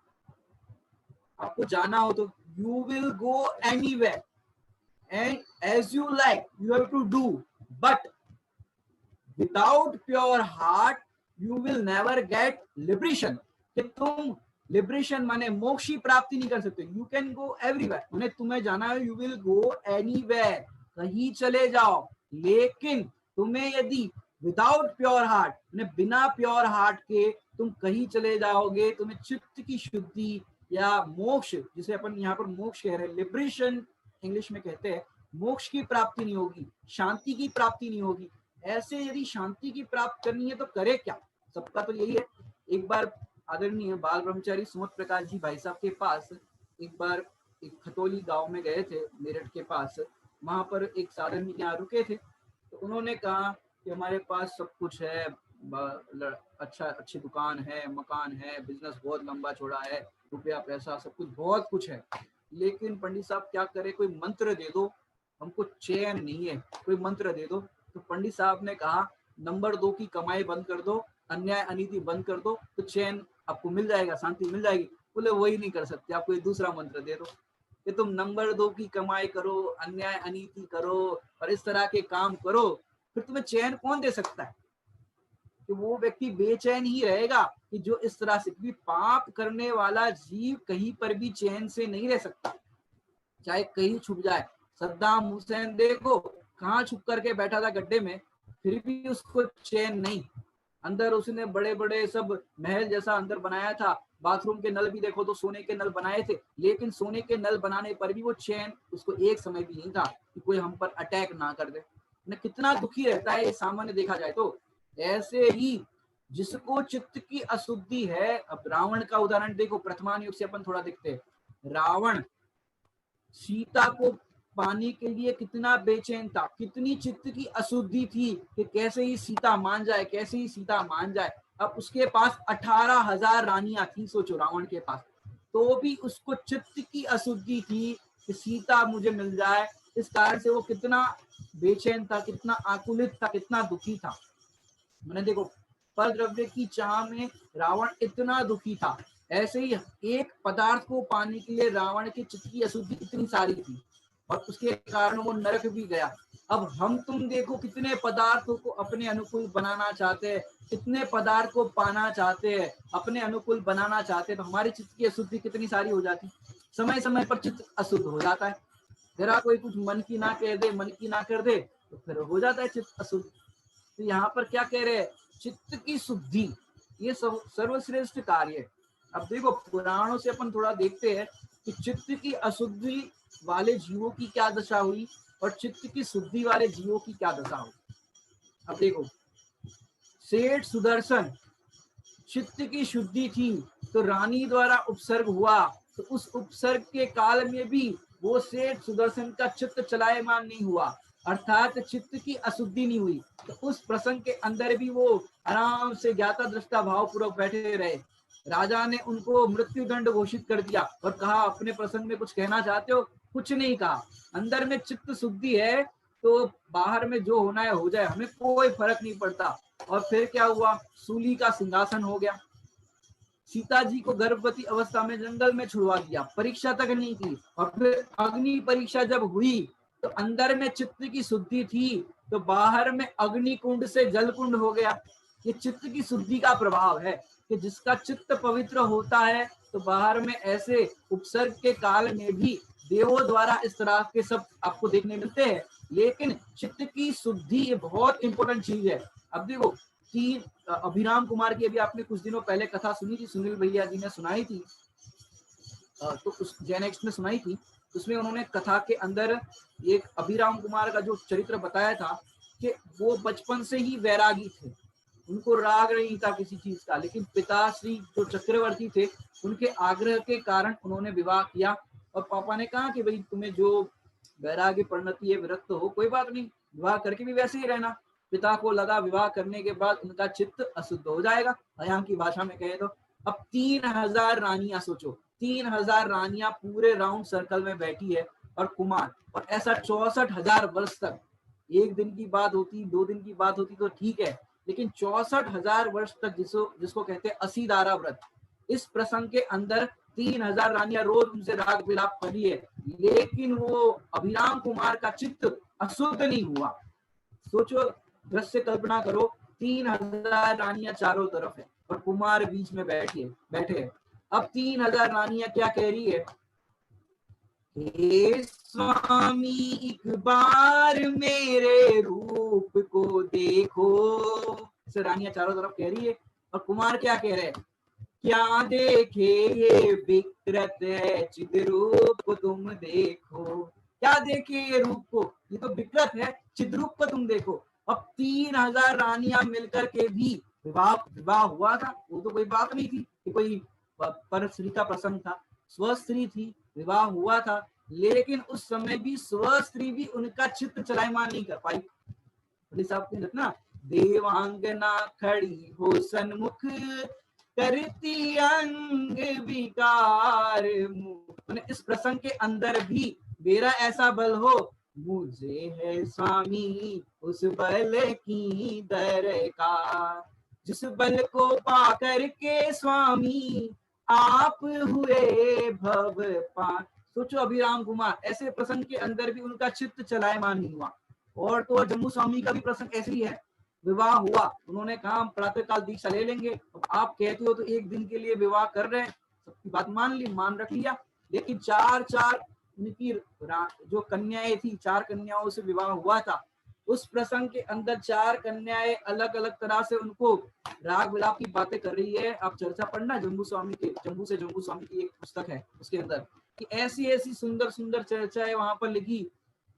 आपको जाना हो तो you will go anywhere and as you like you have to do, but without pure heart you will never get liberation। कि तुम लिबरेशन माने मोक्ष की प्राप्ति नहीं कर सकते। यू कैन गो एवरीवेयर, माने तुम्हें जाना है, यू विल गो एनीवेयर, कहीं चले जाओ, लेकिन तुम्हें यदि विदाउट प्योर हार्ट, बिना प्योर हार्ट के तुम कहीं चले जाओगे, तुम्हें चित्त की शुद्धि या मोक्ष, जिसे अपन यहाँ पर मोक्ष कह रहे हैं, लिबरेशन इंग्लिश में कहते हैं, मोक्ष की प्राप्ति नहीं होगी, शांति की प्राप्ति नहीं होगी। ऐसे यदि शांति की प्राप्त करनी है तो करे क्या? सबका तो यही है। एक बार आदरणीय बाल ब्रह्मचारी सुमत प्रकाश जी भाई साहब के पास एक बार एक खतौली गांव में गए थे, मेरठ के पास। वहां पर एक साधन के यहाँ रुके थे, तो उन्होंने कहा कि हमारे पास सब कुछ है, अच्छी दुकान है, मकान है, बिजनेस बहुत लंबा चौड़ा है, रुपया पैसा सब कुछ बहुत कुछ है, लेकिन पंडित साहब क्या करे, कोई मंत्र दे दो, हमको चैन नहीं है, कोई मंत्र दे दो। तो पंडित साहब ने कहा नंबर 2 की कमाई बंद कर दो, अन्याय अनीति बंद कर दो, तो चैन आपको मिल जाएगा, शांति मिल जाएगी। बोले वही नहीं कर सकते, आप कोई दूसरा मंत्र दे दो कि तुम नंबर 2 की कमाई करो, अन्याय अनीति करो और इस तरह के काम करो, फिर तुम्हें चैन कौन दे सकता है? कि वो व्यक्ति बेचैन ही रहेगा कि जो इस तरह से, भी पाप करने वाला जीव कहीं पर भी चैन से नहीं रह सकता, चाहे कहीं छुप जाए। सद्दाम हुसैन देखो कहाँ छुप करके बैठा था गड्ढे में, फिर भी उसको चैन नहीं। अंदर उसने बड़े बड़े सब महल जैसा अंदर बनाया था, बाथरूम के नल भी देखो तो सोने के नल बनाए थे, लेकिन सोने के नल बनाने पर भी वो चैन उसको एक समय भी नहीं था कि कोई हम पर अटैक ना कर दे। कितना दुखी रहता है ये सामान्य देखा जाए तो। ऐसे ही जिसको चित्त की अशुद्धि है, अब रावण का उदाहरण देखो, प्रथमान युग से अपन थोड़ा देखते हैं। रावण सीता को पाने के लिए कितना बेचैन था, कितनी चित्त की अशुद्धि थी कि कैसे ही सीता मान जाए, कैसे ही सीता मान जाए। अब उसके पास 18,000 रानियां थी, सोचो रावण के पास, तो भी उसको चित्त की अशुद्धि थी कि सीता मुझे मिल जाए। इस कारण से वो कितना बेचैन था, कितना आकुलित था, कितना दुखी था। मैंने देखो पर द्रव्य की चाह में रावण इतना दुखी था। ऐसे ही एक पदार्थ को पाने के लिए रावण की चित्त की अशुद्धि इतनी सारी थी और उसके कारण वो नरक भी गया। अब हम तुम देखो कितने पदार्थों को अपने अनुकूल बनाना चाहते हैं, कितने पदार्थ को पाना चाहते हैं, अपने अनुकूल बनाना चाहते हैं, तो हमारी चित्त की अशुद्धि कितनी सारी हो जाती। समय समय पर चित्त अशुद्ध हो जाता है, जरा कोई कुछ मन की ना कह दे, मन की ना कर दे तो फिर हो जाता है चित्त अशुद्ध। तो यहाँ पर क्या कह रहे हैं, चित्त की शुद्धि ये सर्वश्रेष्ठ कार्य है। अब देखो पुराणों से अपन थोड़ा देखते हैं कि चित्त की अशुद्धि वाले जीवों की क्या दशा हुई और चित्त की शुद्धि वाले जीवों की क्या दशा हुई। अब देखो सेठ सुदर्शन, चित्त की शुद्धि थी तो रानी द्वारा उपसर्ग हुआ, तो उस उपसर्ग के काल में भी वो सेठ सुदर्शन का चित्त चलायमान नहीं हुआ, अर्थात चित्त की अशुद्धि नहीं हुई। तो उस प्रसंग के अंदर भी वो आराम से ज्ञाता दृष्टा भाव पूर्वक बैठे रहे। राजा ने उनको मृत्यु दंड घोषित कर दिया और कहा अपने प्रसंग में कुछ कहना चाहते हो? कुछ नहीं कहा। अंदर में चित्त शुद्धि है तो बाहर में जो होना है हो जाए, हमें कोई फर्क नहीं पड़ता। और फिर क्या हुआ, सूली का सिंहासन हो गया। सीता जी को गर्भवती अवस्था में जंगल में छुड़वा दिया, परीक्षा तक नहीं की। और फिर अग्नि परीक्षा जब हुई तो अंदर में चित्त की शुद्धि थी तो बाहर में अग्नि कुंड से जल कुंड हो गया। ये चित्त की शुद्धि का प्रभाव है कि जिसका चित्त पवित्र होता है तो बाहर में ऐसे उपसर्ग के काल में भी देवों द्वारा इस तरह के सब आपको देखने मिलते हैं। लेकिन चित्त की शुद्धि ये बहुत इंपॉर्टेंट चीज है। अब देखो कि अभिराम कुमार की अभी आपने कुछ दिनों पहले कथा सुनी थी, सुनील भैया जी ने सुनाई थी, तो उस जेनेक्स में सुनाई थी। उसमें उन्होंने कथा के अंदर एक अभिराम कुमार का जो चरित्र बताया था कि वो बचपन से ही वैरागी थे, उनको राग नहीं था किसी चीज का, लेकिन पिताश्री जो चक्रवर्ती थे उनके आग्रह के कारण उन्होंने विवाह किया। और पापा ने कहा कि भाई तुम्हें जो वैराग्य परिणति है, विरक्त हो, कोई बात नहीं, विवाह करके भी वैसे ही रहना। पिता को लगा विवाह करने के बाद उनका चित्त अशुद्ध हो जाएगा, यहाँ की भाषा में कहे तो। अब 3000 रानियां, सोचो 3000 रानियां पूरे राउंड सर्कल में बैठी है और कुमार, और ऐसा 64,000 वर्ष तक। एक दिन की बात होती, 2 दिन की बात होती तो ठीक है, लेकिन 64,000 वर्ष तक जिसको कहते हैं असीदारा व्रत। इस प्रसंग के अंदर 3000 रानियां रोज उनसे राग विलाप कर रही है, लेकिन वो अभिराम कुमार का चित्त अशुद्ध नहीं हुआ। सोचो, दृश्य कल्पना करो, 3000 रानियां चारों तरफ है और कुमार बीच में बैठे हैं। अब 3000 रानियां क्या कह रही है? हे स्वामी एक बार मेरे रूप को देखो, इसे रानियां चारों तरफ कह रही है। और कुमार क्या कह रहे हैं? क्या देखे ये विकृत है चिद रूप तुम देखो। क्या देखे ये रूप को, ये तो विकृत है, चिद रूप को तुम देखो। अब 3000 रानियां मिलकर के भी विवाह हुआ था, वो तो कोई बात नहीं थी कि कोई पर स्त्री का प्रसंग था, स्वस्त्री थी, विवाह हुआ था, लेकिन उस समय भी स्वस्त्री भी उनका चित्त चलायमान नहीं कर पाई। साहब ना, देवांगना खड़ी हो सन्मुख करती अंग विकार। इस प्रसंग के अंदर भी मेरा ऐसा बल हो, मुझे है स्वामी उस बल की दरकार, जिस बल को पा करके स्वामी आप हुए भव पार। सोचो अभिराम कुमार, ऐसे प्रसंग के अंदर भी उनका चित्त चलायमान नहीं हुआ। और तो जम्मू स्वामी का भी प्रसंग ऐसे ही है, विवाह हुआ, उन्होंने कहा हम प्रातःकाल दीक्षा ले लेंगे। आप कहते हो तो एक दिन के लिए विवाह कर रहे हैं, सबकी बात मान रख लिया, लेकिन चार उनकी जो कन्याएं थी, 4 कन्याओं से विवाह हुआ था। उस प्रसंग के अंदर 4 कन्याएं अलग अलग तरह से उनको राग विलाप की बातें कर रही है। आप चर्चा पढ़ना, जम्मू स्वामी की एक पुस्तक है, उसके अंदर कि ऐसी ऐसी सुंदर सुंदर चर्चाएं वहां पर लिखी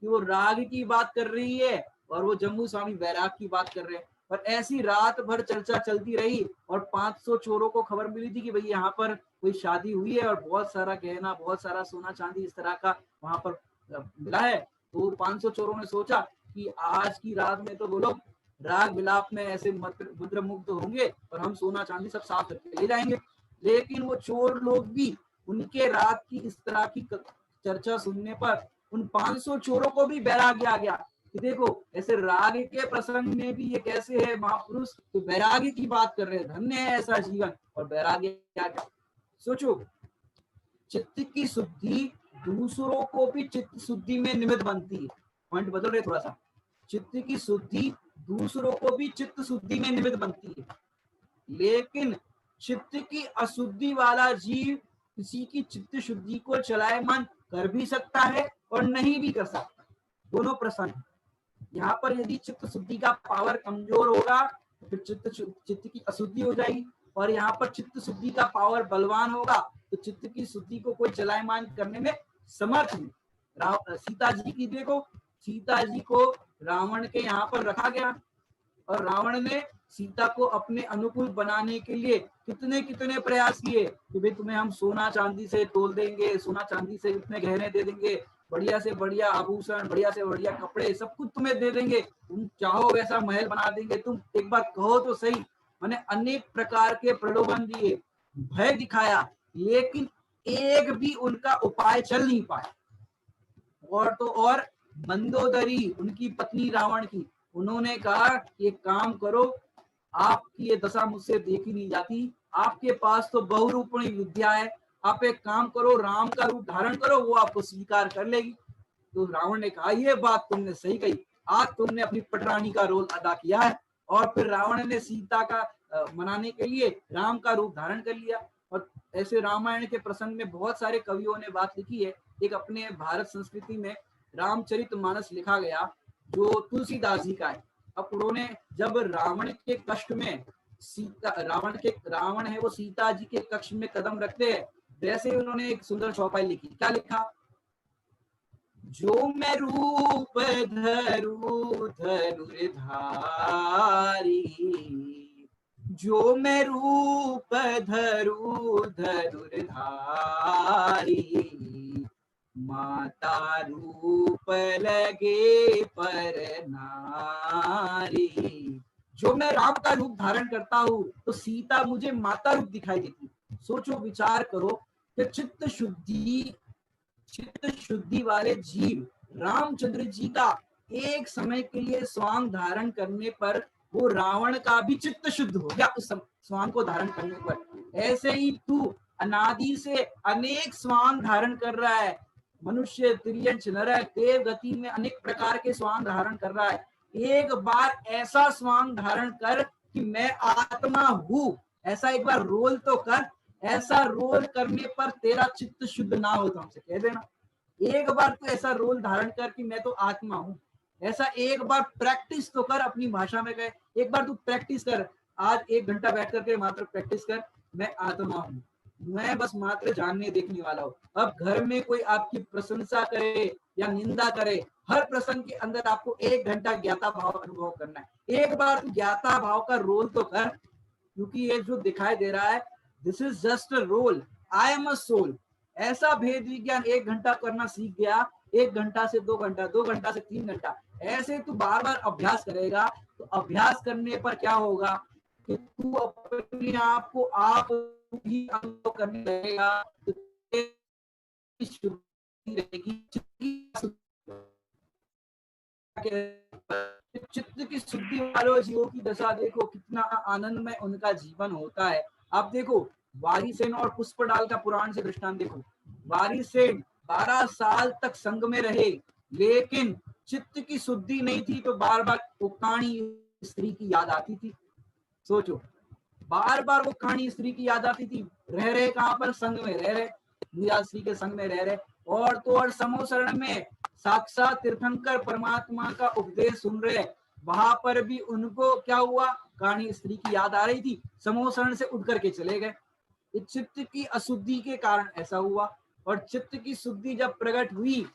कि वो राग की बात कर रही है और वो जम्मू स्वामी वैराग की बात कर रहे हैं। और ऐसी रात भर चर्चा चलती रही और 500 चोरों को खबर मिली थी कि भाई यहाँ पर कोई शादी हुई है और बहुत सारा गहना, बहुत सारा सोना चांदी इस तरह का वहां पर मिला है। तो 500 चोरों ने सोचा कि आज की रात में तो वो लोग राग विलाप में ऐसे मंत्र मुग्ध होंगे और हम सोना चांदी सब साफ करके ले जाएंगे। लेकिन वो चोर लोग भी उनके रात की इस तरह की चर्चा सुनने पर उन 500 चोरों को भी वैराग्य आ गया कि देखो ऐसे राग के प्रसंग में भी ये कैसे है महापुरुष, तो वैराग्य की बात कर रहे हैं, धन्य है ऐसा जीवन। और वैराग्य क्या क्या, सोचो, चित्त की शुद्धि दूसरों को भी चित्त शुद्धि में निमित्त बनती है। पॉइंट बदल रहे थोड़ा सा, चित्त की शुद्धि दूसरों को भी चित्त शुद्धि में निमित्त बनती है, लेकिन चित्त की अशुद्धि वाला जीव किसी की चित्त शुद्धि को चलायमान कर भी सकता है और नहीं भी कर सकता, दोनों प्रसंग। यहाँ पर यदि चित्त शुद्धि का पावर कमजोर होगा तो फिर चित्त की अशुद्धि हो जाएगी, और यहाँ पर चित्त शुद्धि का पावर बलवान होगा तो चित्त की शुद्धि को कोई चलायमान करने में समर्थ नहीं। सीता जी की देखो, सीता जी को रावण के यहाँ पर रखा गया और रावण ने सीता को अपने अनुकूल बनाने के लिए कितने कितने प्रयास किए कि भाई तुम्हें हम सोना चांदी से तोल देंगे, सोना चांदी से इतने गहने दे देंगे, बढ़िया से बढ़िया आभूषण, बढ़िया से बढ़िया कपड़े, सब कुछ तुम्हें दे देंगे, तुम चाहो वैसा महल बना देंगे, तुम एक बार कहो तो सही। मैंने अनेक प्रकार के प्रलोभन दिए, भय दिखाया, लेकिन एक भी उनका उपाय चल नहीं पाया। और तो और मंदोदरी उनकी पत्नी रावण की, उन्होंने कहा कि काम करो, आपकी ये दशा मुझसे देखी नहीं जाती, आपके पास तो बहुरूपणी विद्या है, आप एक काम करो, राम का रूप धारण करो, वो आपको स्वीकार कर लेगी। तो रावण ने कहा ये बात तुमने सही कही, आज तुमने अपनी पटरानी का रोल अदा किया है। और फिर रावण ने सीता का मनाने के लिए राम का रूप धारण कर लिया। और ऐसे रामायण के प्रसंग में बहुत सारे कवियों ने बात लिखी है। एक अपने भारत संस्कृति में रामचरितमानस लिखा गया जो तुलसीदास जी का है। अब उन्होंने जब रावण के कष्ट में रावण है वो सीता जी के कक्ष में कदम रखते हैं, वैसे उन्होंने एक सुंदर चौपाई लिखी। क्या लिखा? जो मैं रूप धरू धनुर्धारी, जो मैं रूप धरू धनुर्धारी, माता रूप लगे पर नारी। जो मैं राम का रूप धारण करता हूँ तो सीता मुझे माता रूप दिखाई देती। सोचो, विचार करो कि चित्त शुद्धि वाले जीव रामचंद्र जी का एक समय के लिए स्वांग धारण करने पर वो रावण का भी चित्त शुद्ध हो गया उस स्वांग को धारण करने पर। ऐसे ही तू अनादि से अनेक स्वांग धारण कर रहा है। मनुष्य, तिर्यंच, नरक, देव गति में अनेक प्रकार के स्वांग धारण कर रहा है। एक बार ऐसा स्वांग धारण कर कि मैं आत्मा हूं, ऐसा एक बार रोल तो कर। ऐसा रोल करने पर तेरा चित्त शुद्ध ना हो तो हमसे कह देना। एक बार तो ऐसा रोल धारण कर कि मैं तो आत्मा हूं, ऐसा एक बार प्रैक्टिस तो कर। अपनी भाषा में कहे, एक बार तू प्रैक्टिस कर। आज 1 घंटा बैठ करके मात्र प्रैक्टिस कर, मैं आत्मा हूं, मैं बस मात्र जानने देखने वाला हूं। अब घर में कोई आपकी प्रशंसा करे या निंदा करे, हर प्रसंग के अंदर आपको 1 घंटा ज्ञाता भाव अनुभव करना है। एक बार तू ज्ञाता भाव का रोल तो कर, क्योंकि ये जो दिखाई दे रहा है, this is just a role, I am a soul. ऐसा भेद विज्ञान 1 घंटा करना सीख गया, 1 घंटा से 2 घंटा, 2 घंटा से 3 घंटा, ऐसे तू बार बार अभ्यास करेगा। तो अभ्यास करने पर क्या होगा कि तू अपने आप को आप ही अनुभव करने लगेगा। तो रहेगी चित्त की शुद्धि वालों जीवों की दशा देखो, कितना आनंदमय उनका जीवन होता है। आप देखो, वारिसेन और पुष्पडाल का पुराण से दृष्टांत देखो। वारिसेन 12 साल तक संग में रहे, लेकिन चित्त की शुद्धि नहीं थी, तो बार बार वो कहानी स्त्री की याद आती थी। सोचो, बार बार वो कहानी स्त्री की याद आती थी। रह रहे कहां पर? संग में रह रहे, मीरा स्त्री के संग में रह रहे। और तो और समोसरण में साक्षात तीर्थंकर परमात्मा का उपदेश सुन रहे, वहां पर भी उनको क्या हुआ? कहानी स्त्री की याद आ रही थी, समोसरण से उठ करके चले गए। चित्त की अशुद्धि के कारण ऐसा हुआ। और चित्त की शुद्धि जब प्रकट हुई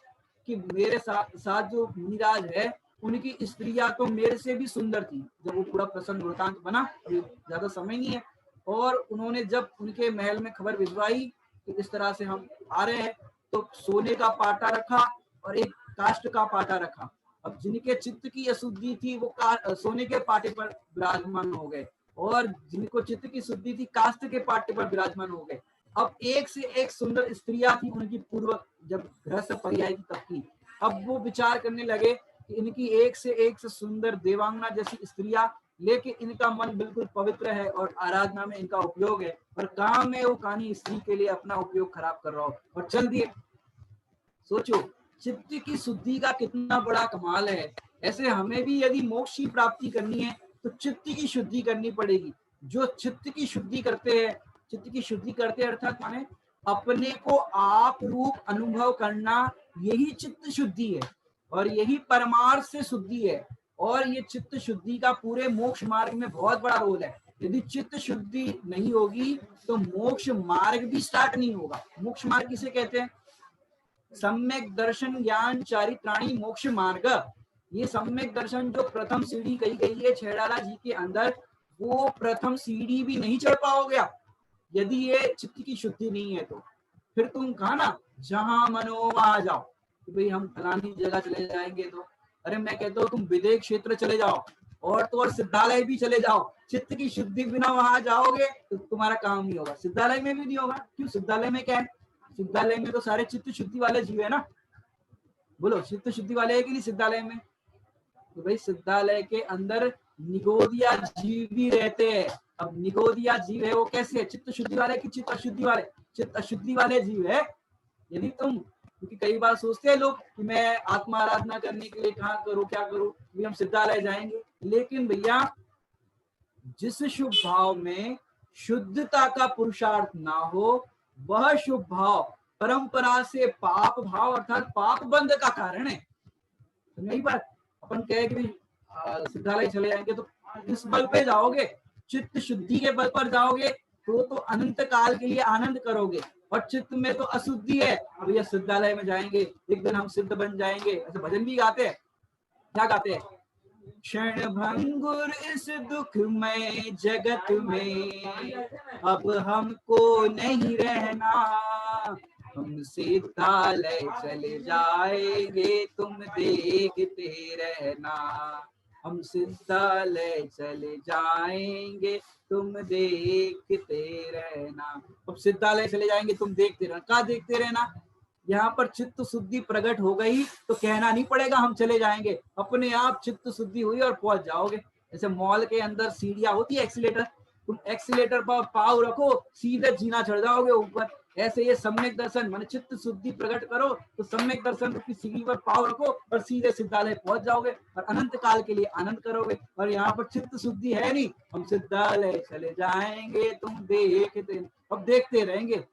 कि मेरे साथ जो मीराज है, उनकी स्त्रियां तो मेरे से भी सुंदर थी। जब वो पूरा प्रसंग वृतांत बना, अभी ज्यादा समय नहीं है, और उन्होंने जब उनके महल में खबर भिजवाई कि इस तरह से हम आ रहे हैं, तो सोने का पाटा रखा और एक काष्ठ का पाटा रखा। अब जिनके चित्त की अशुद्धि थी वो सोने के पाटे पर विराजमान हो गए, और जिनको चित्त की शुद्धि थी काष्ठ के पाटे पर विराजमान हो गए। अब एक से एक सुंदर स्त्रियां थी उनकी पूर्व, जब घर से पर्याय थी तब की। अब वो विचार करने लगे कि इनकी एक से सुंदर देवांगना जैसी स्त्रियां, लेकिन इनका मन बिल्कुल पवित्र है और आराधना में इनका उपयोग है, और काम में वो कानी स्त्री के लिए अपना उपयोग खराब कर रहा हो, और चल दिए। सोचो, चित्त की शुद्धि का कितना बड़ा कमाल है। ऐसे हमें भी यदि मोक्ष की प्राप्ति करनी है तो चित्त की शुद्धि करनी पड़ेगी। जो चित्त की शुद्धि करते हैं, चित्त की शुद्धि करते अर्थात माने अपने को आप रूप अनुभव करना, यही चित्त शुद्धि है, और यही परमार्थ से शुद्धि है। और ये चित्त शुद्धि का पूरे मोक्ष मार्ग में बहुत बड़ा रोल है। यदि चित्त शुद्धि नहीं होगी तो मोक्ष मार्ग भी स्टार्ट नहीं होगा। मोक्ष मार्ग किसे कहते हैं? सम्यक दर्शन ज्ञान चारित्राणी मोक्ष मार्ग। ये सम्यक दर्शन जो प्रथम सीढ़ी कही गई है छेड़ाला जी के अंदर, वो प्रथम सीढ़ी भी नहीं चढ़ पाओगे यदि ये चित्त की शुद्धि नहीं है तो। फिर तुम कहा ना, जहां मनो वहां जाओ, कि भाई हम फलानी जगह चले जाएंगे। तो अरे मैं कहता हूँ तुम विदेश क्षेत्र चले जाओ, और तो और सिद्धालय भी चले जाओ, चित्त की शुद्धि बिना वहां जाओगे तो तुम्हारा काम नहीं होगा। सिद्धालय में भी नहीं होगा। क्यों? सिद्धालय में क्या है? सिद्धालय में तो सारे चित्त शुद्धि वाले जीव है ना। बोलो, चित्त शुद्धि वाले है कि नहीं सिद्धालय में? तो भाई सिद्धालय के अंदर निगोदिया जीव भी रहते हैं। अब निगोदिया जीव है वो कैसे है? चित्त शुद्धि वाले कि चित्त अशुद्धि वाले? चित्त अशुद्धि वाले जीव है। यदि तुम, क्योंकि कई बार सोचते हैं लोग कि मैं आत्मा आराधना करने के लिए कहाँ करूँ, क्या करूँ, भी हम सिद्धालय जाएंगे। लेकिन भैया, जिस शुभ भाव में शुद्धता का पुरुषार्थ ना हो, वह शुभ भाव परंपरा से पाप भाव अर्थात पाप बंध का कारण है। तो नहीं बात, अपन कहे कि सिद्धालय चले जाएंगे तो किस बल पे जाओगे? चित्त शुद्धि के बल पर जाओगे तो अनंत काल के लिए आनंद करोगे। और चित्त में तो अशुद्धि है, भैया सिद्धालय में जाएंगे एक दिन हम सिद्ध बन जाएंगे। ऐसे भजन भी गाते हैं। क्या गाते हैं? क्षण भंगुर इस दुखमय जगत में अब हमको नहीं रहना, हम सिद्धालय चले जाएंगे तुम देखते रहना, हम सिद्धालय चले जाएंगे तुम देखते रहना। अब सिद्धालय चले जाएंगे तुम देखते रहना, कहाँ देखते रहना? यहाँ पर चित्त शुद्धि प्रकट हो गई तो कहना नहीं पड़ेगा हम चले जाएंगे, अपने आप चित्त शुद्धि हुई और पहुंच जाओगे। जैसे मॉल के अंदर सीढ़ियां होती है, एक्सीलेटर, तुम एक्सीलेटर पर पाव रखो सीधे जीना चढ़ जाओगे ऊपर। ऐसे ये सम्यक दर्शन माने चित्त शुद्धि प्रकट करो तो सम्यक दर्शन की सीढ़ी पर पाव रखो और सीधे सिद्धालय पहुंच जाओगे और अनंत काल के लिए आनंद करोगे। और यहाँ पर चित्त शुद्धि है नहीं, हम सिद्धालय चले जाएंगे तुम देखते, अब देखते रहेंगे।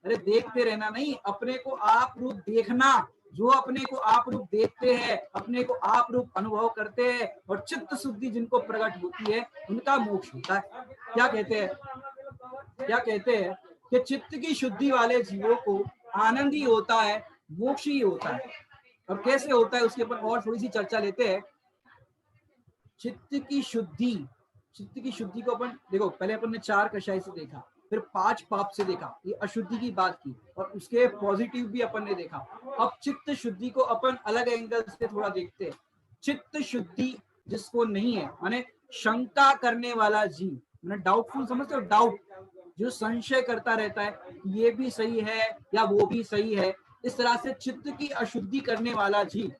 अरे देखते रहना नहीं, अपने को आप रूप देखना। जो अपने को आप रूप देखते हैं, अपने को आप रूप अनुभव करते हैं और चित्त शुद्धि जिनको प्रकट होती है उनका मोक्ष होता है। क्या कहते हैं, क्या कहते हैं कि चित्त की शुद्धि वाले जीवों को आनंद ही होता है, मोक्ष ही होता है। और कैसे होता है उसके ऊपर और थोड़ी सी चर्चा लेते हैं। चित्त की शुद्धि, चित्त की शुद्धि को अपन देखो, पहले अपन ने 4 कषाय से देखा, फिर 5 पाप से देखा, ये अशुद्धि की बात की और उसके पॉजिटिव भी अपन ने देखा। अब चित्त शुद्धि को अपन अलग एंगल से थोड़ा देखते हैं। चित्त शुद्धि जिसको नहीं है, माने शंका करने वाला जीव, माने डाउटफुल, समझते हो? डाउट, जो संशय करता रहता है ये भी सही है या वो भी सही है, इस तरह से चित्त की अशुद्धि करने वाला जीव,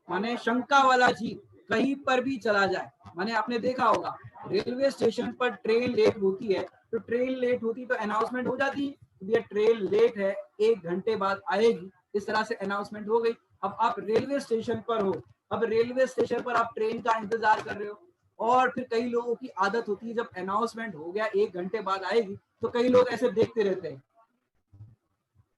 माने शंका वाला जीव कहीं पर भी चला जाए। माने आपने देखा होगा रेलवे स्टेशन पर ट्रेन लेट होती है तो ट्रेन लेट होती तो अनाउंसमेंट हो जाती है, ये ट्रेन लेट है 1 घंटे बाद आएगी, इस तरह से अनाउंसमेंट हो गई। अब आप रेलवे स्टेशन पर हो, अब रेलवे स्टेशन पर आप ट्रेन का इंतजार कर रहे हो और फिर कई लोगों की आदत होती है जब अनाउंसमेंट हो गया 1 घंटे बाद आएगी तो कई लोग ऐसे देखते रहते हैं,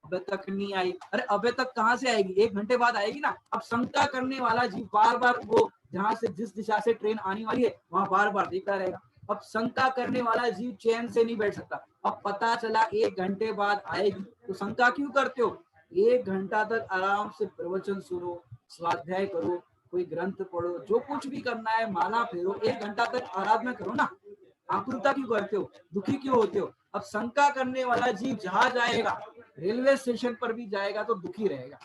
अब तक नहीं आई, अरे अबे तक कहां से आएगी, 1 घंटे बाद आएगी ना। अब शंका करने वाला जीव बार बार वो जहां से जिस दिशा से ट्रेन आने वाली है वहां बार बार देखता रहेगा। अब शंका करने वाला जीव चैन से नहीं बैठ सकता। अब पता चला 1 घंटे बाद आएगी तो शंका क्यों करते हो? 1 घंटा तक आराम से प्रवचन सुनो, स्वाध्याय करो, कोई ग्रंथ पढ़ो, जो कुछ भी करना है, माला फेरो, 1 घंटा तक आराधना करो ना। आकुलता क्यों करते हो, दुखी क्यों होते हो? अब शंका करने वाला जीव जहां जाएगा, रेलवे स्टेशन पर भी जाएगा तो दुखी रहेगा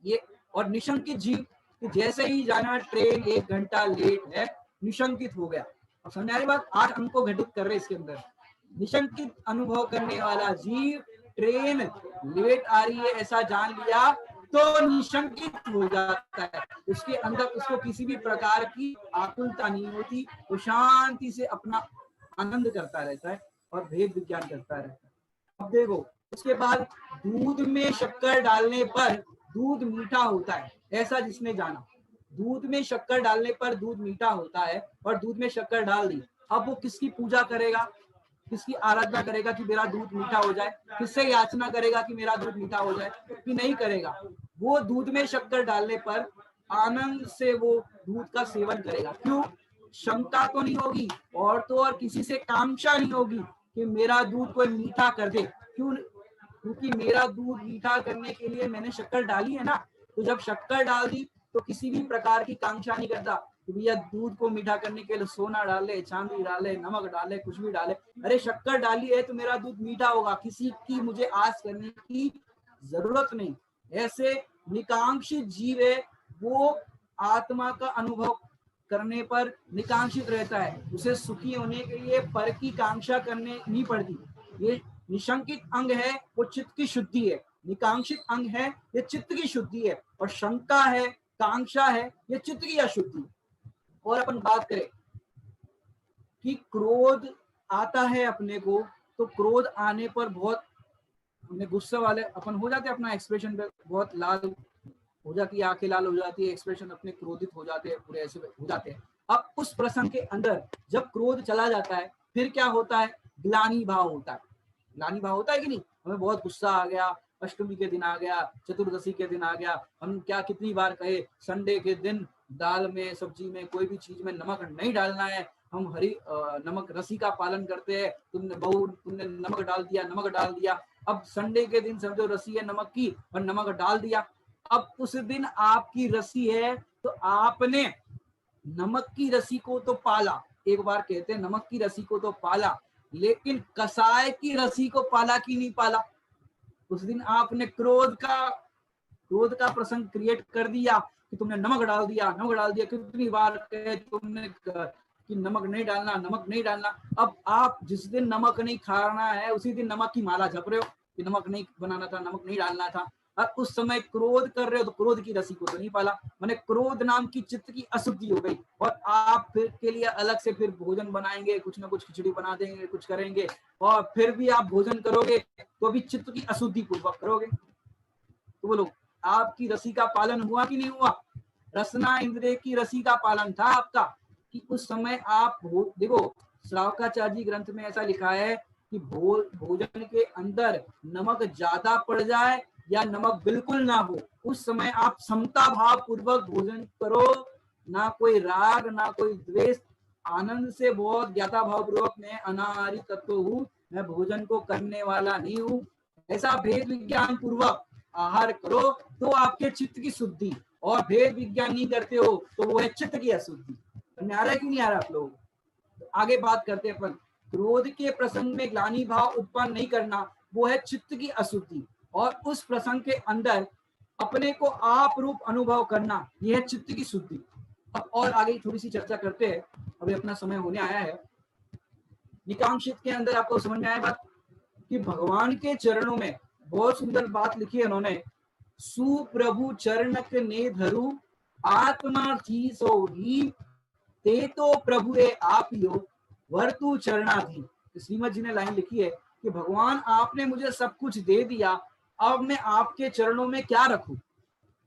ये। और निशंकित जीव, जैसे ही जाना ट्रेन 1 घंटा लेट है, निशंकित हो गया। अब समझ आ रही बात? 8 अंक को घटित कर रहे इसके अंदर। निशंकित अनुभव करने वाला जीव ट्रेन लेट आ रही है ऐसा जान लिया तो निशंकित हो जाता है, उसके अंदर उसको किसी भी प्रकार की आकुलता नहीं होती, वो शांति से अपना आनंद करता रहता है और भेद विज्ञान करता रहता है। अब देखो उसके बाद दूध में शक्कर डालने पर दूध मीठा होता है, ऐसा जिसने जाना, दूध में शक्कर डालने पर दूध मीठा होता है और दूध में शक्कर डाल दी, अब वो किसकी पूजा करेगा, किसकी आराधना करेगा कि मेरा दूध मीठा हो जाए, किससे याचना करेगा कि मेरा दूध मीठा हो जाए, कि नहीं करेगा। वो दूध में शक्कर डालने पर आनंद से वो दूध का सेवन करेगा। क्यों? शंका तो नहीं होगी और तो और किसी से कामना नहीं होगी कि मेरा दूध कोई मीठा कर दे। क्यों? क्योंकि मेरा दूध मीठा करने के लिए मैंने शक्कर डाली है ना, तो जब शक्कर डाल दी तो किसी भी प्रकार की कांक्षा नहीं करता कि भैया दूध को मीठा करने के लिए सोना डाले, चांदी डाले, नमक डाले, कुछ भी डाले, अरे शक्कर डाली है तो मेरा दूध मीठा होगा, किसी की मुझे आस करने की जरूरत नहीं। ऐसे निकांक्षित जीव है, वो आत्मा का अनुभव करने पर निकांक्षित रहता है, उसे सुखी होने के लिए पर की कांक्षा करने नहीं पड़ती। ये निशंकित अंग है, वो चित्त की शुद्धि है, निकांक्षित अंग है, ये चित्त की शुद्धि है, और शंका है, कांक्षा है, ये चित्त की अशुद्धि। और अपन बात करें कि क्रोध आता है अपने को, तो क्रोध आने पर बहुत हमने गुस्से वाले अपन हो जाते हैं, अपना एक्सप्रेशन पे बहुत लाल हो जाती है, आंखें लाल हो जाती है, एक्सप्रेशन अपने क्रोधित हो जाते हैं, पूरे ऐसे हो जाते हैं। अब उस प्रसंग के अंदर जब क्रोध चला जाता है फिर क्या होता है? ग्लानि भाव होता है। ग्लानि भाव होता है कि नहीं? हमें बहुत गुस्सा आ गया, अष्टमी के दिन आ गया, चतुर्दशी के दिन आ गया, हम क्या कितनी बार कहे संडे के दिन दाल में, सब्जी में, कोई भी चीज में नमक नहीं डालना है, हम हरी नमक रसी का पालन करते हैं, तुमने बहू तुमने नमक डाल दिया, नमक डाल दिया। अब संडे के दिन समझो रसी है नमक की और नमक डाल दिया, अब उस दिन आपकी रसी है तो आपने नमक की रसी को तो पाला, एक बार कहते हैं नमक की रसी को तो पाला, लेकिन कसाय की रसी को पाला कि नहीं पाला? उस दिन आपने क्रोध का प्रसंग क्रिएट कर दिया कि तुमने नमक डाल दिया, कितनी बार कहे तुमने कि नमक नहीं डालना, नमक नहीं डालना। अब आप जिस दिन नमक नहीं खाना है उसी दिन नमक की माला जप रहे हो कि नमक नहीं बनाना था, नमक नहीं डालना था। और उस समय क्रोध कर रहे हो तो क्रोध की रसी को तो नहीं पाला, मैंने क्रोध नाम की चित्त की अशुद्धि हो गई। और आप फिर के लिए अलग से फिर भोजन बनाएंगे, कुछ ना कुछ खिचड़ी बना देंगे, कुछ करेंगे, और फिर भी आप भोजन करोगे तो भी चित्त की अशुद्धि पूर्वक करोगे। तो बोलो आपकी रसी का पालन हुआ कि नहीं हुआ? रसना इंद्रिय की रसी का पालन था आपका कि उस समय आप देखो श्रावकाचार्य जी ग्रंथ में ऐसा लिखा है कि भोजन के अंदर नमक ज्यादा पड़ जाए या नमक बिल्कुल ना हो, उस समय आप समता भाव पूर्वक भोजन करो, ना कोई राग ना कोई द्वेष, आनंद से बहुत ज्ञाता भाव पूर्वक मैं अनाहारी तत्व हूँ, मैं भोजन को करने वाला नहीं हूँ, ऐसा भेद विज्ञान पूर्वक आहार करो तो आपके चित्त की शुद्धि। और भेद विज्ञान नहीं करते हो तो वो है चित्त की अशुद्धि। समझ आ रहा है कि नहीं आ रहा आप लोग? तो आगे बात करते हैं अपन। क्रोध के प्रसंग में ग्लानि भाव उत्पन्न नहीं करना, वो है चित्त की अशुद्धि। और उस प्रसंग के अंदर अपने को आप रूप अनुभव करना, यह है चित्त की शुद्धि। अब और आगे थोड़ी सी चर्चा करते हैं, अभी अपना समय होने आया है। निकांक्षित के अंदर आपको समझ में आया बात कि भगवान के चरणों में बहुत सुंदर बात लिखी है उन्होंने, सुप्रभु चरणक ने धरु आत्मा थी सो ही, ते तो प्रभु रे आप यो वर्तु चरणाधीन। श्रीमद जी ने लाइन लिखी है कि भगवान आपने मुझे सब कुछ दे दिया, अब मैं आपके चरणों में क्या रखूं?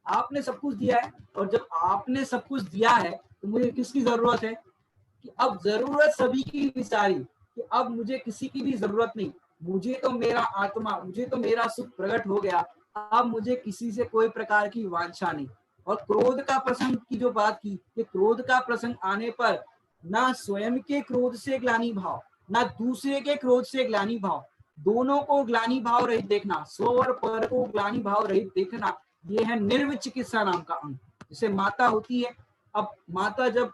आपने सब कुछ दिया है, और जब आपने सब कुछ दिया है तो मुझे किसकी जरूरत है? कि अब जरूरत सभी की विचारी कि अब मुझे किसी की भी जरूरत नहीं, मुझे तो मेरा आत्मा, मुझे तो मेरा सुख प्रकट हो गया, अब मुझे किसी से कोई प्रकार की वांछा नहीं। और क्रोध का प्रसंग की जो बात की कि क्रोध का प्रसंग आने पर ना स्वयं के क्रोध से ग्लानि भाव, ना दूसरे के क्रोध से ग्लानि भाव, दोनों को ग्लानि भाव रहित देखना, स्व और पर को ग्लानि भाव रहित देखना, ये है निर्विचिकित्सा नाम का अंग। जैसे माता होती है, अब माता जब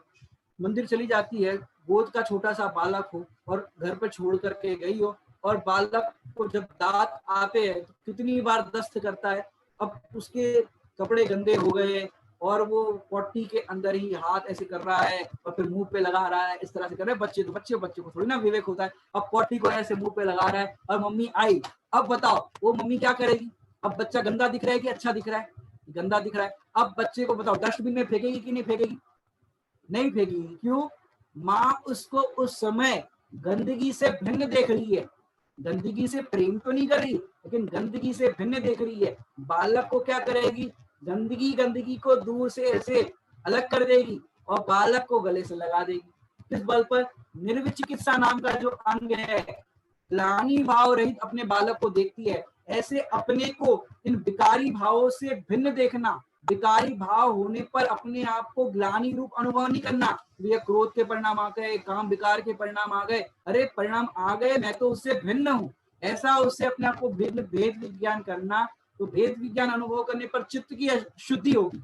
मंदिर चली जाती है, गोद का छोटा सा बालक हो और घर पर छोड़ करके गई हो, और बालक को जब दांत आते हैं तो कितनी बार दस्त करता है, अब उसके कपड़े गंदे हो गए और वो पॉटी के अंदर ही हाथ ऐसे कर रहा है और फिर मुंह पे लगा रहा है, इस तरह से कर रहे हैं बच्चे। तो बच्चे को थोड़ी ना विवेक होता है, अब पॉटी को ऐसे मुंह पे लगा रहा है और मम्मी आई, अब बताओ वो मम्मी क्या करेगी? अब बच्चा गंदा दिख रहा है कि अच्छा दिख रहा है? गंदा दिख रहा है। अब बच्चे को बताओ डस्टबिन में फेंकेगी कि नहीं फेंकेगी? नहीं फेंकेगी। क्यों? माँ उसको उस समय गंदगी से भिन्न देख रही है, गंदगी से प्रेम तो नहीं कर रही लेकिन गंदगी से भिन्न देख रही है। बालक को क्या करेगी? गंदगी को दूर से ऐसे अलग कर देगी और बालक को गले से लगा देगी। किस बल पर? निर्विचिकित्सा नाम का जो अंग है, ग्लानि भाव रहित अपने बालक को देखती है। ऐसे अपने को इन विकारी भावों से भिन्न देखना, विकारी भाव होने पर अपने आप को ग्लानि रूप अनुभव नहीं करना, ये क्रोध के परिणाम आ गए, काम विकार के परिणाम आ गए, अरे परिणाम आ गए, मैं तो उससे भिन्न हूँ, ऐसा उससे अपने आप को भेद विज्ञान करना। तो भेद विज्ञान अनुभव करने पर चित्त की शुद्धि होगी